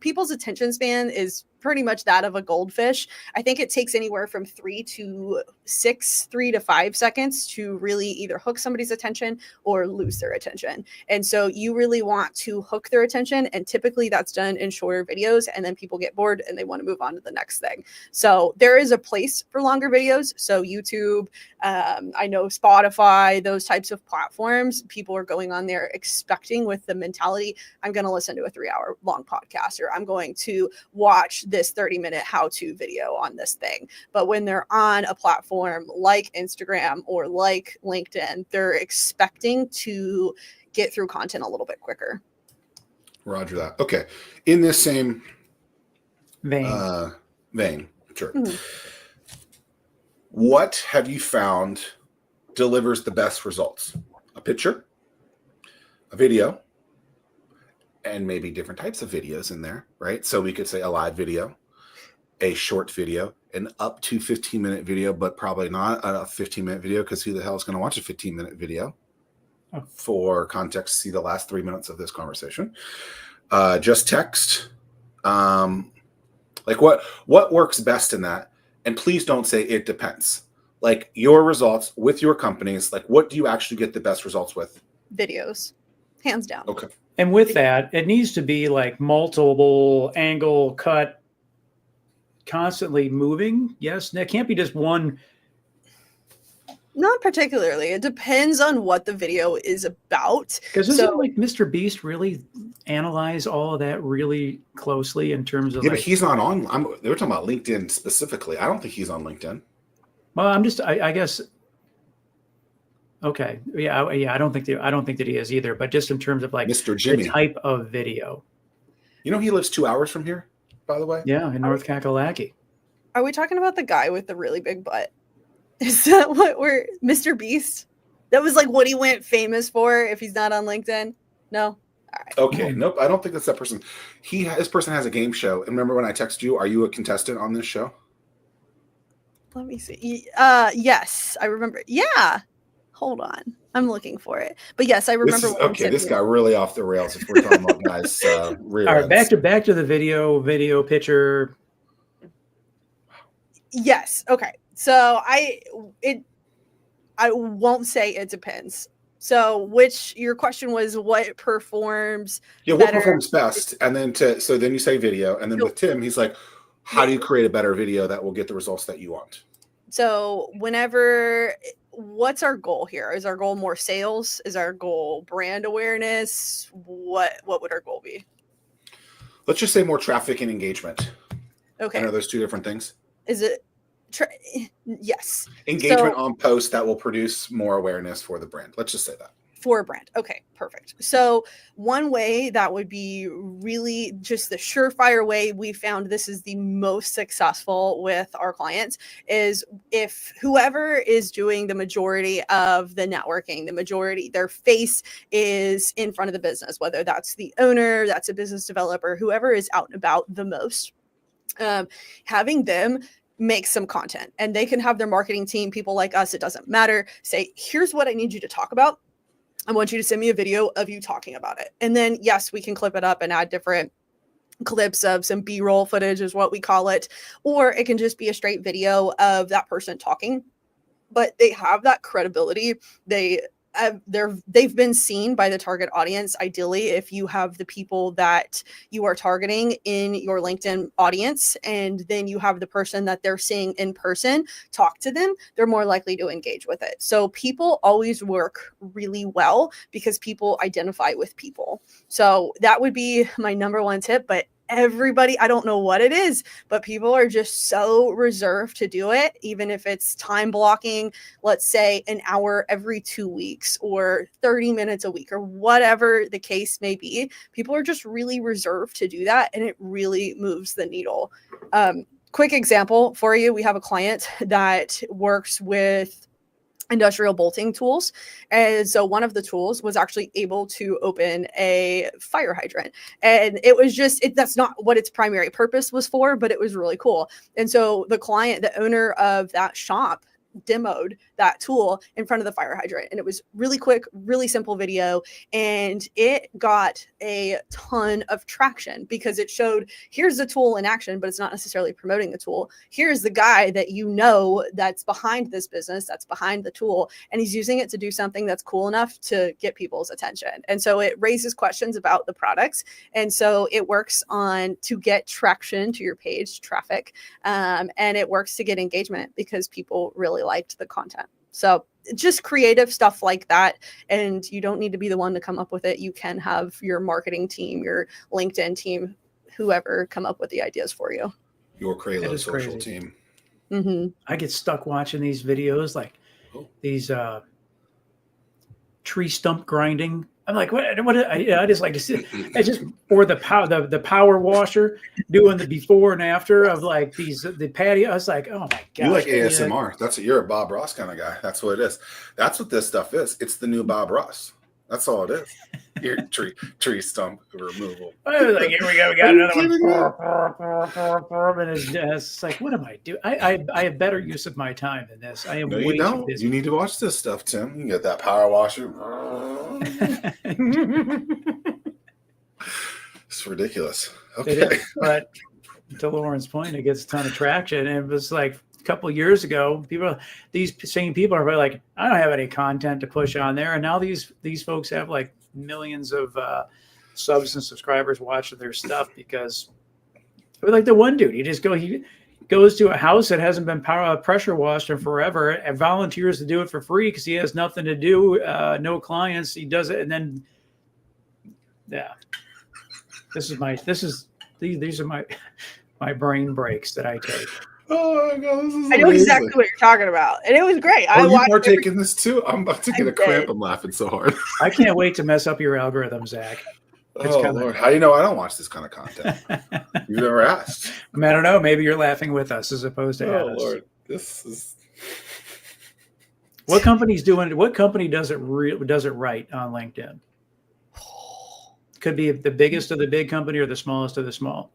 people's attention span is pretty much that of a goldfish. I think it takes anywhere from 3 to 5 seconds to really either hook somebody's attention or lose their attention. And so you really want to hook their attention. And typically that's done in shorter videos, and then people get bored and they want to move on to the next thing. So there is a place for longer videos. So YouTube, I know Spotify, those types of platforms, people are going on there expecting with the mentality, I'm going to listen to a 3-hour long podcast, or I'm going to watch this 30-minute how-to video on this thing. But when they're on a platform like Instagram or like LinkedIn, they're expecting to get through content a little bit quicker. Roger that. Okay. In this same Vein. Sure. Mhm. What have you found delivers the best results? A picture, a video, and maybe different types of videos in there, right? So we could say a live video, a short video, an up to 15-minute video, but probably not a 15-minute video, because who the hell is going to watch a 15-minute video? For context, see the last 3 minutes of this conversation. Just text. Like what works best in that? And please don't say it depends. Like your results with your companies, like what do you actually get the best results with? Videos, hands down. Okay. And with that, it needs to be like multiple angle cut, constantly moving. Yes, that can't be just one. Not particularly. It depends on what the video is about. Because isn't like Mr. Beast really analyze all of that really closely in terms of? Yeah, like, but he's not on. They were talking about LinkedIn specifically. I don't think he's on LinkedIn. Well, I guess. Okay. Yeah. I don't think that he is either. But just in terms of like Mr. Jimmy, the type of video. You know, he lives 2 hours from here, by the way. Yeah, in North Kakalaki. Are we talking about the guy with the really big butt? Is that what we're Mr. Beast? That was like what he went famous for if he's not on LinkedIn? No? All right. Okay. Nope. I don't think that's that person. This person has a game show. And remember when I texted you, are you a contestant on this show? Let me see. Yes, I remember. Yeah. Hold on. I'm looking for it. But yes, I remember. This got really off the rails if we're talking about guys. All right, back to the video picture. Yes. Okay. So I won't say it depends. So your question was what performs better? What performs best? And then then you say video. And then So- with Tim, he's like, how do you create a better video that will get the results that you want? So what's our goal here? Is our goal more sales? Is our goal brand awareness? What would our goal be? Let's just say more traffic and engagement. Okay. And are those two different things? Is it? Yes. Engagement on posts that will produce more awareness for the brand. Let's just say that. For a brand. Okay, perfect. So one way that would be really just the surefire way we found this is the most successful with our clients is if whoever is doing the majority of the networking, their face is in front of the business, whether that's the owner, that's a business developer, whoever is out and about the most, having them make some content, and they can have their marketing team, people like us, it doesn't matter, say, here's what I need you to talk about. I want you to send me a video of you talking about it. And then, yes, we can clip it up and add different clips of some B-roll footage is what we call it. Or it can just be a straight video of that person talking. But they have that credibility. They've been seen by the target audience. Ideally, if you have the people that you are targeting in your LinkedIn audience, and then you have the person that they're seeing in person, talk to them, they're more likely to engage with it. So people always work really well because people identify with people. So that would be my number one tip. But everybody, I don't know what it is, but people are just so reserved to do it, even if it's time blocking, let's say an hour every 2 weeks or 30 minutes a week or whatever the case may be. People are just really reserved to do that, and it really moves the needle. quick example for you. We have a client that works with industrial bolting tools. And so one of the tools was actually able to open a fire hydrant. And it was just, that's not what its primary purpose was for, but it was really cool. And so the client, the owner of that shop, demoed that tool in front of the fire hydrant, and it was really quick, really simple video, and it got a ton of traction because it showed, here's the tool in action, but it's not necessarily promoting the tool. Here's the guy that you know that's behind this business, that's behind the tool, and he's using it to do something that's cool enough to get people's attention. And so it raises questions about the products, and so it works on to get traction to your page, traffic, and it works to get engagement because people really liked the content. So just creative stuff like that. And you don't need to be the one to come up with it. You can have your marketing team, your LinkedIn team, whoever come up with the ideas for you. Your Krailo social team. Mm-hmm. I get stuck watching these videos, like these tree stump grinding. I'm like, what? I just like to see. I just, or the power washer doing the before and after of like the patio. I was like, oh my god. You like ASMR? That's it. You're a Bob Ross kind of guy. That's what it is. That's what this stuff is. It's the new Bob Ross. That's all it is. Your tree stump removal. I was like, here we go. We got another one. And it's like, what am I doing? I have better use of my time than this. I am No, way you too don't. busy. You need to watch this stuff, Tim. You can get that power washer. It's ridiculous. Okay. It is, but to Lauren's point, it gets a ton of traction. And it was like a couple of years ago, these same people are like, I don't have any content to push on there. And now these folks have like millions of subs and subscribers watching their stuff because, like the one dude, he goes to a house that hasn't been pressure washed in forever and volunteers to do it for free because he has nothing to do, no clients. He does it, and then these are my brain breaks that I take. Oh my god, this is I know amazing. exactly what you're talking about, and it was great. You partake in this too? I'm about to get a cramp. I'm laughing so hard. I can't wait to mess up your algorithm, Zach. Lord, how do you know I don't watch this kind of content? You've never asked. I don't know. Maybe you're laughing with us as opposed to at us. Lord, this is. What company's doing it? What company does it right on LinkedIn? Could be the biggest of the big company or the smallest of the small.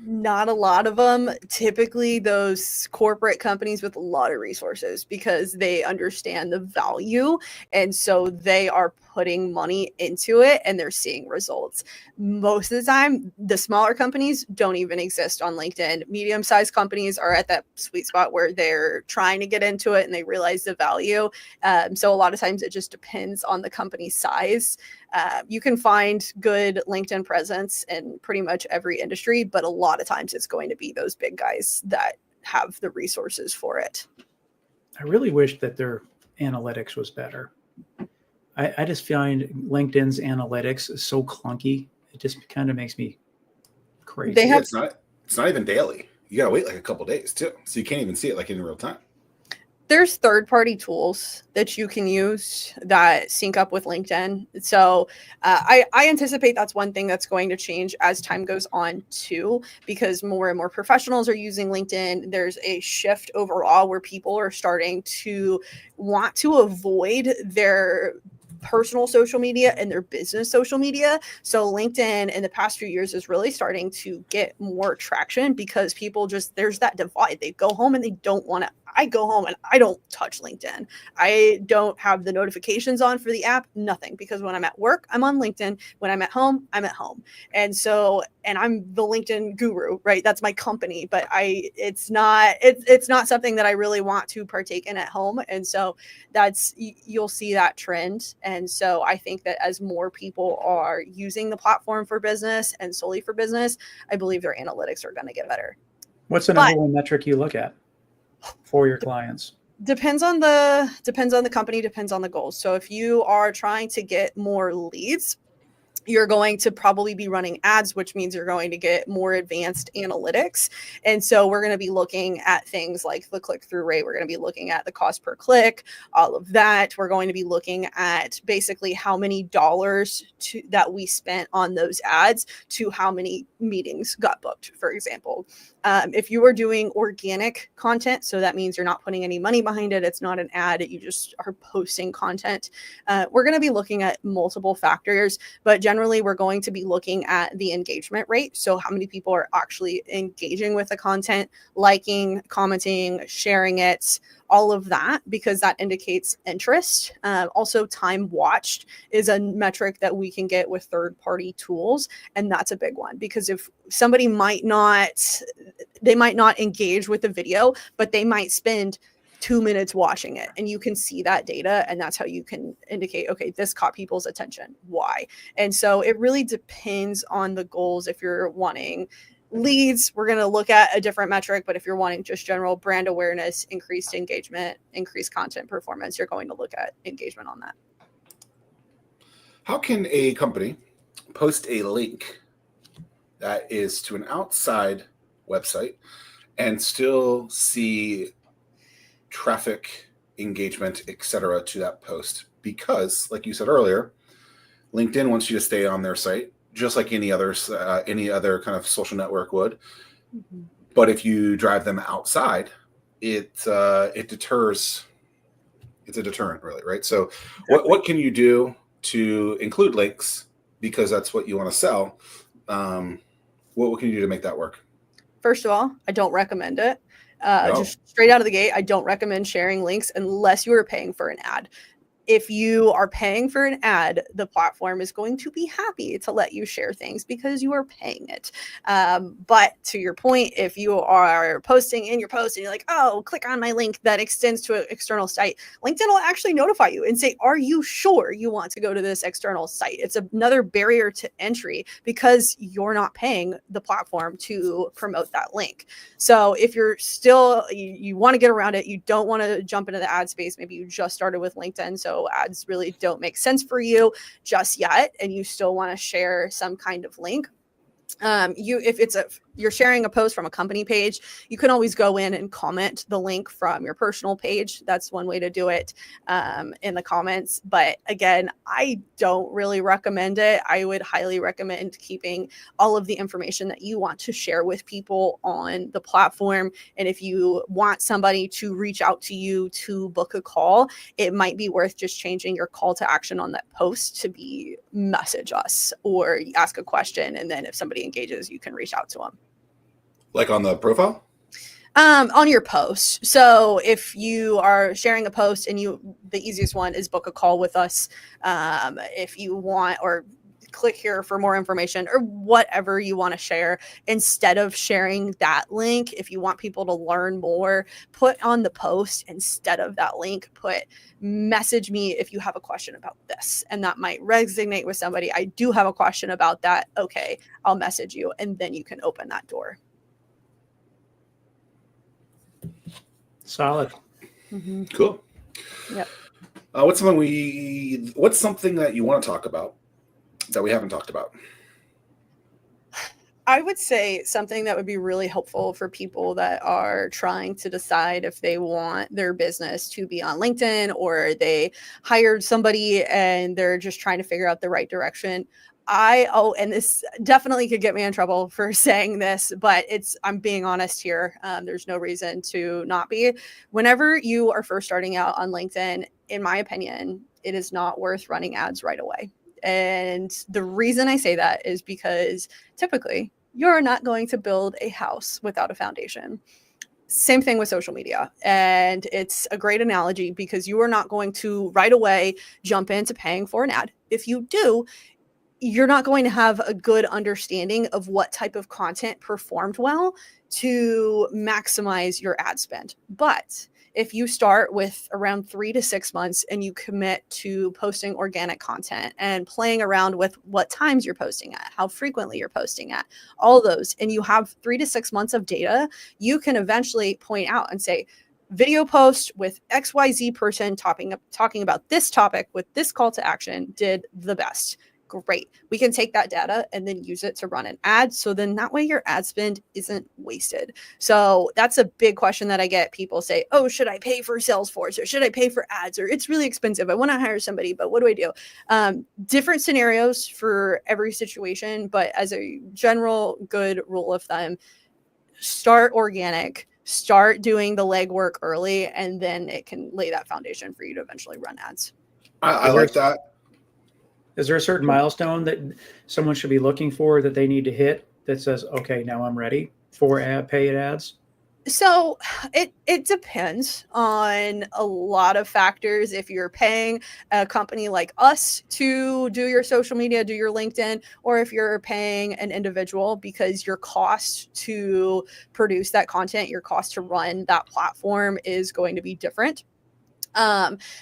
Not a lot of them. Typically those corporate companies with a lot of resources because they understand the value. And so they are putting money into it and they're seeing results. Most of the time, the smaller companies don't even exist on LinkedIn. Medium-sized companies are at that sweet spot where they're trying to get into it and they realize the value. So a lot of times it just depends on the company size. You can find good LinkedIn presence in pretty much every industry, but a lot of times it's going to be those big guys that have the resources for it. I really wish that their analytics was better. I just find LinkedIn's analytics so clunky. It just kind of makes me crazy. It's not even daily. You gotta wait like a couple days too, so you can't even see it like in real time. There's third-party tools that you can use that sync up with LinkedIn. So I anticipate that's one thing that's going to change as time goes on too, because more and more professionals are using LinkedIn. There's a shift overall where people are starting to want to avoid their personal social media and their business social media. So LinkedIn in the past few years is really starting to get more traction because people there's that divide. They go home and they don't want to. I go home and I don't touch LinkedIn. I don't have the notifications on for the app, nothing, because when I'm at work, I'm on LinkedIn. When I'm at home, I'm at home. And I'm the LinkedIn guru, right? That's my company, but it's not something that I really want to partake in at home. And so you'll see that trend. And so I think that as more people are using the platform for business and solely for business, I believe their analytics are going to get better. What's the number one metric you look at for your clients? Depends on the company, depends on the goals. So if you are trying to get more leads, you're going to probably be running ads, which means you're going to get more advanced analytics. And so we're going to be looking at things like the click-through rate. We're going to be looking at the cost per click, all of that. We're going to be looking at basically how many dollars that we spent on those ads to how many meetings got booked, for example. If you are doing organic content, so that means you're not putting any money behind it, it's not an ad, you just are posting content. We're going to be looking at multiple factors, but generally we're going to be looking at the engagement rate. So how many people are actually engaging with the content, liking, commenting, sharing it, all of that, because that indicates interest. Also, time watched is a metric that we can get with third-party tools. And that's a big one, because if somebody might not engage with the video, but they might spend 2 minutes watching it, and you can see that data, and that's how you can indicate, okay, this caught people's attention. Why? And so it really depends on the goals. If you're wanting leads, we're going to look at a different metric, but if you're wanting just general brand awareness, increased engagement, increased content performance, you're going to look at engagement on that. How can a company post a link that is to an outside website and still see traffic, engagement, etc. to that post? Because, like you said earlier, LinkedIn wants you to stay on their site, just like any other kind of social network would. Mm-hmm. But if you drive them outside, it deters. It's a deterrent, really, right? So, exactly. What can you do to include links, because that's what you want to sell? What can you do to make that work? First of all, I don't recommend it. Just straight out of the gate, I don't recommend sharing links unless you are paying for an ad. If you are paying for an ad, the platform is going to be happy to let you share things because you are paying it. But to your point, if you are posting in your post and you're like, oh, click on my link that extends to an external site, LinkedIn will actually notify you and say, are you sure you want to go to this external site? It's another barrier to entry because you're not paying the platform to promote that link. So if you're still, you want to get around it, you don't want to jump into the ad space, maybe you just started with LinkedIn, so ads really don't make sense for you just yet, and you still want to share some kind of link. If you're sharing a post from a company page, you can always go in and comment the link from your personal page. That's one way to do it, in the comments. But again, I don't really recommend it. I would highly recommend keeping all of the information that you want to share with people on the platform. And if you want somebody to reach out to you to book a call, it might be worth just changing your call to action on that post to be message us or ask a question. And then if somebody engages, you can reach out to them. Like on the profile? On your post. So if you are sharing a post and the easiest one is book a call with us. If you want, or click here for more information, or whatever you want to share, instead of sharing that link, if you want people to learn more, put on the post instead of that link, put message me if you have a question about this. And that might resonate with somebody. I do have a question about that. Okay, I'll message you. And then you can open that door. Solid. Mm-hmm. Cool. Yep. What's something that you want to talk about that we haven't talked about? I would say something that would be really helpful for people that are trying to decide if they want their business to be on LinkedIn, or they hired somebody and they're just trying to figure out the right direction. And this definitely could get me in trouble for saying this, but I'm being honest here. There's no reason to not be. Whenever you are first starting out on LinkedIn, in my opinion, it is not worth running ads right away. And the reason I say that is because typically you're not going to build a house without a foundation. Same thing with social media. And it's a great analogy because you are not going to right away jump into paying for an ad. If you do, you're not going to have a good understanding of what type of content performed well to maximize your ad spend. But if you start with around 3 to 6 months and you commit to posting organic content and playing around with what times you're posting at, how frequently you're posting at, all those, and you have 3 to 6 months of data, you can eventually point out and say, video post with XYZ person talking about this topic with this call to action did the best. Great. We can take that data and then use it to run an ad. So then that way your ad spend isn't wasted. So that's a big question that I get. People say, oh, should I pay for Salesforce or should I pay for ads, or it's really expensive. I want to hire somebody, but what do I do? Different scenarios for every situation. But as a general good rule of thumb, start organic, start doing the legwork early, and then it can lay that foundation for you to eventually run ads. I like that. Is there a certain milestone that someone should be looking for that they need to hit that says, okay, now I'm ready for paid ads? So it depends on a lot of factors. If you're paying a company like us to do your social media, do your LinkedIn, or if you're paying an individual, because your cost to produce that content, your cost to run that platform is going to be different.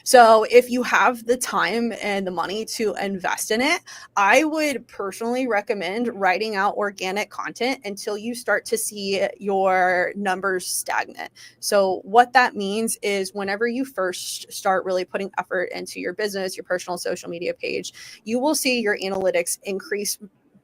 So if you have the time and the money to invest in it, I would personally recommend writing out organic content until you start to see your numbers stagnant. So what that means is whenever you first start really putting effort into your business, your personal social media page, you will see your analytics increase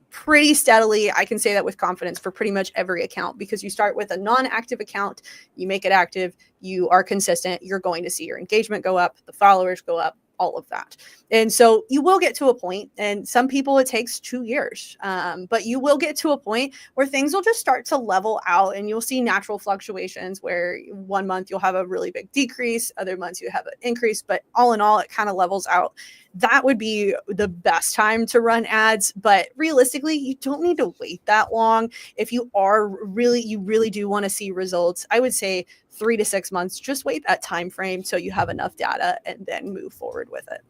pretty steadily. I can say that with confidence for pretty much every account, because you start with a non-active account, you make it active, you are consistent, you're going to see your engagement go up, the followers go up, all of that. And so you will get to a point, and some people it takes 2 years, but you will get to a point where things will just start to level out, and you'll see natural fluctuations where one month you'll have a really big decrease, other months you have an increase, but all in all, it kind of levels out. That would be the best time to run ads, but realistically, you don't need to wait that long. If you really do want to see results, I would say 3 to 6 months. Just wait that time frame so you have enough data and then move forward with it.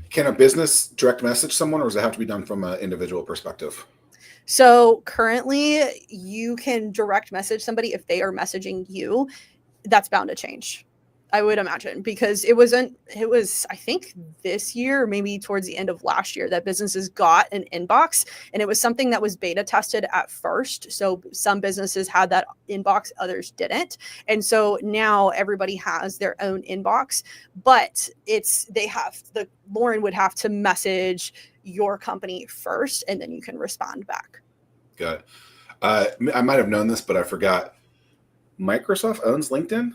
Can a business direct message someone, or does it have to be done from an individual perspective? So currently, you can direct message somebody if they are messaging you. That's bound to change, I would imagine, because it was, I think this year, or maybe towards the end of last year, that businesses got an inbox, and it was something that was beta tested at first. So some businesses had that inbox, others didn't. And so now everybody has their own inbox, but Lauren would have to message your company first, and then you can respond back. Got it. I might have known this, but I forgot. Microsoft owns LinkedIn?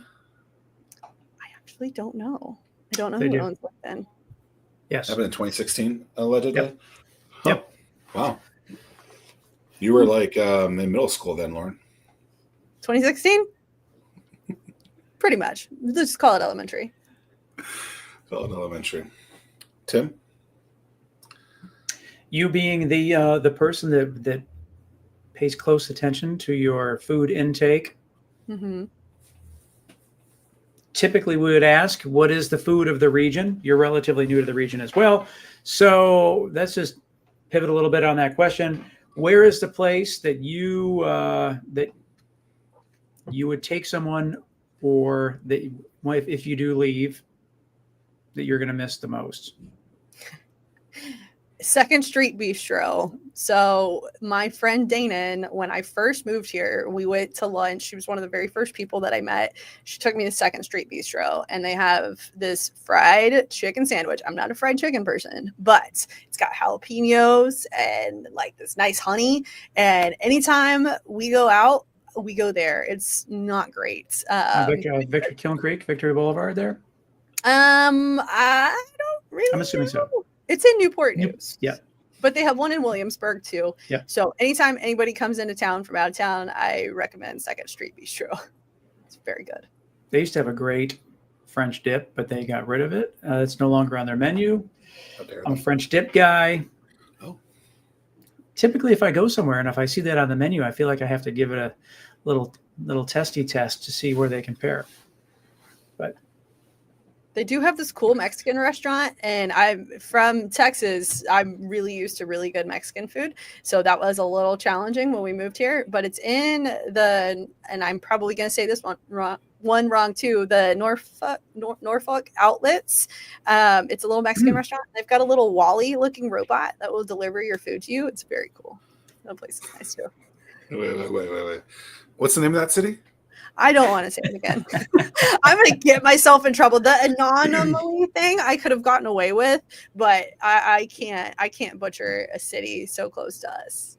Actually don't know. I don't know They who do. owns LinkedIn. Yes. Happened in 2016, allegedly. Yep. Huh. Yep. Wow. You were like in middle school then, Lauren. 2016? Pretty much. Let's just call it elementary. Call it elementary. Tim? You being the person that pays close attention to your food intake. Mm-hmm. Typically, we would ask, what is the food of the region? You're relatively new to the region as well. So let's just pivot a little bit on that question. Where is the place that you would take someone, or that if you do leave, that you're going to miss the most? Second Street Bistro. So my friend Danon, when I first moved here, we went to lunch. She was one of the very first people that I met. She took me to Second Street Bistro, and they have this fried chicken sandwich. I'm not a fried chicken person, but it's got jalapenos and like this nice honey. And anytime we go out, we go there. It's not great. Victor Kiln Creek, Victory Boulevard there? I don't really I'm assuming so. It's in Newport News. Yeah. But they have one in Williamsburg too. Yeah. So anytime anybody comes into town from out of town, I recommend Second Street Bistro. It's very good. They used to have a great French dip, but they got rid of it. It's no longer on their menu. I'm a French dip guy. Oh. Typically, if I go somewhere and if I see that on the menu, I feel like I have to give it a little testy test to see where they compare. But they do have this cool Mexican restaurant, and I'm from Texas. I'm really used to really good Mexican food. So that was a little challenging when we moved here, but it's in and I'm probably going to say this one wrong too, the Norfolk Outlets. It's a little Mexican restaurant. They've got a little Wally looking robot that will deliver your food to you. It's very cool. That place is nice too. Wait. What's the name of that city? I don't want to say it again. I'm gonna get myself in trouble. The anomaly thing I could have gotten away with, but I can't butcher a city so close to us.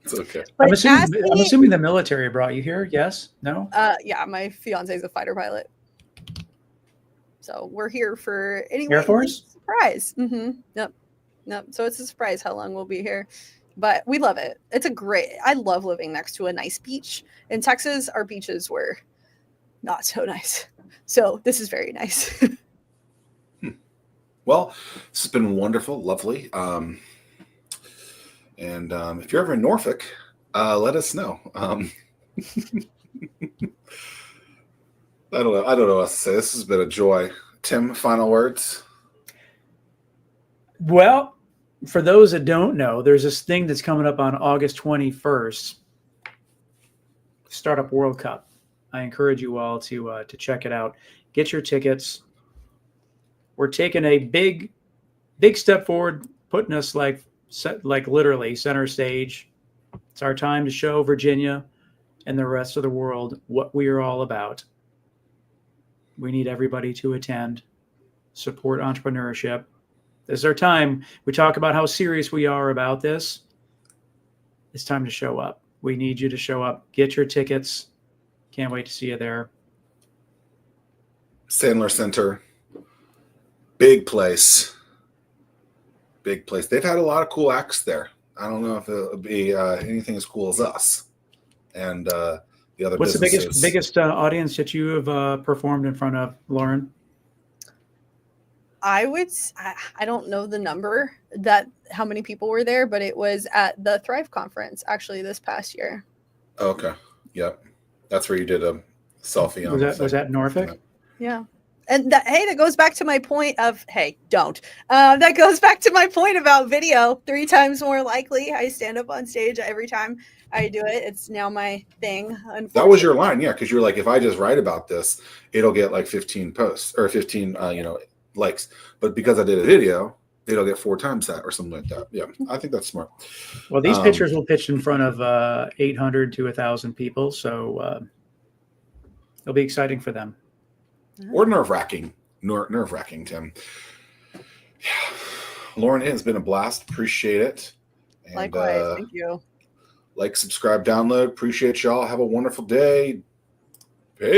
It's okay. But I'm ask me, assuming the military brought you here. Yes? No? yeah, my fiance is a fighter pilot, so we're here for Air Force? surprise. Yep. So it's a surprise how long we'll be here, but we love it. I love living next to a nice beach. In Texas, our beaches were not so nice, so this is very nice. Well, this has been wonderful, lovely. And if you're ever in Norfolk, let us know. I don't know. I don't know what to say. This has been a joy. Tim, final words. Well, for those that don't know, there's this thing that's coming up on August 21st, Startup World Cup. I encourage you all to check it out. Get your tickets. We're taking a big step forward, putting us like literally center stage. It's our time to show Virginia and the rest of the world what we are all about. We need everybody to attend, support entrepreneurship. This is our time. We talk about how serious we are about this. It's time to show up. We need you to show up. Get your tickets. Can't wait to see you there. Sandler Center. Big place. Big place. They've had a lot of cool acts there. I don't know if it'll be anything as cool as us. And the other What's businesses. the biggest audience that you have performed in front of, Lauren? I don't know the number how many people were there, but it was at the Thrive conference actually this past year. Okay. Yep. That's where you did a selfie. Was that Norfolk? Yeah. And that goes back to my point of, don't. That goes back to my point about video. 3 times more likely. I stand up on stage every time I do it. It's now my thing. That was your line, yeah, because you were like, if I just write about this, it'll get like 15 posts or 15, likes. But because I did a video, it'll get 4 times that or something like that. Yeah, I think that's smart. Well, these pictures will pitch in front of 800 to 1,000 people, so it'll be exciting for them. Or nerve-wracking, Tim. Yeah. Lauren, it has been a blast. Appreciate it. And, likewise. Thank you. Like, subscribe, download. Appreciate y'all. Have a wonderful day. Peace.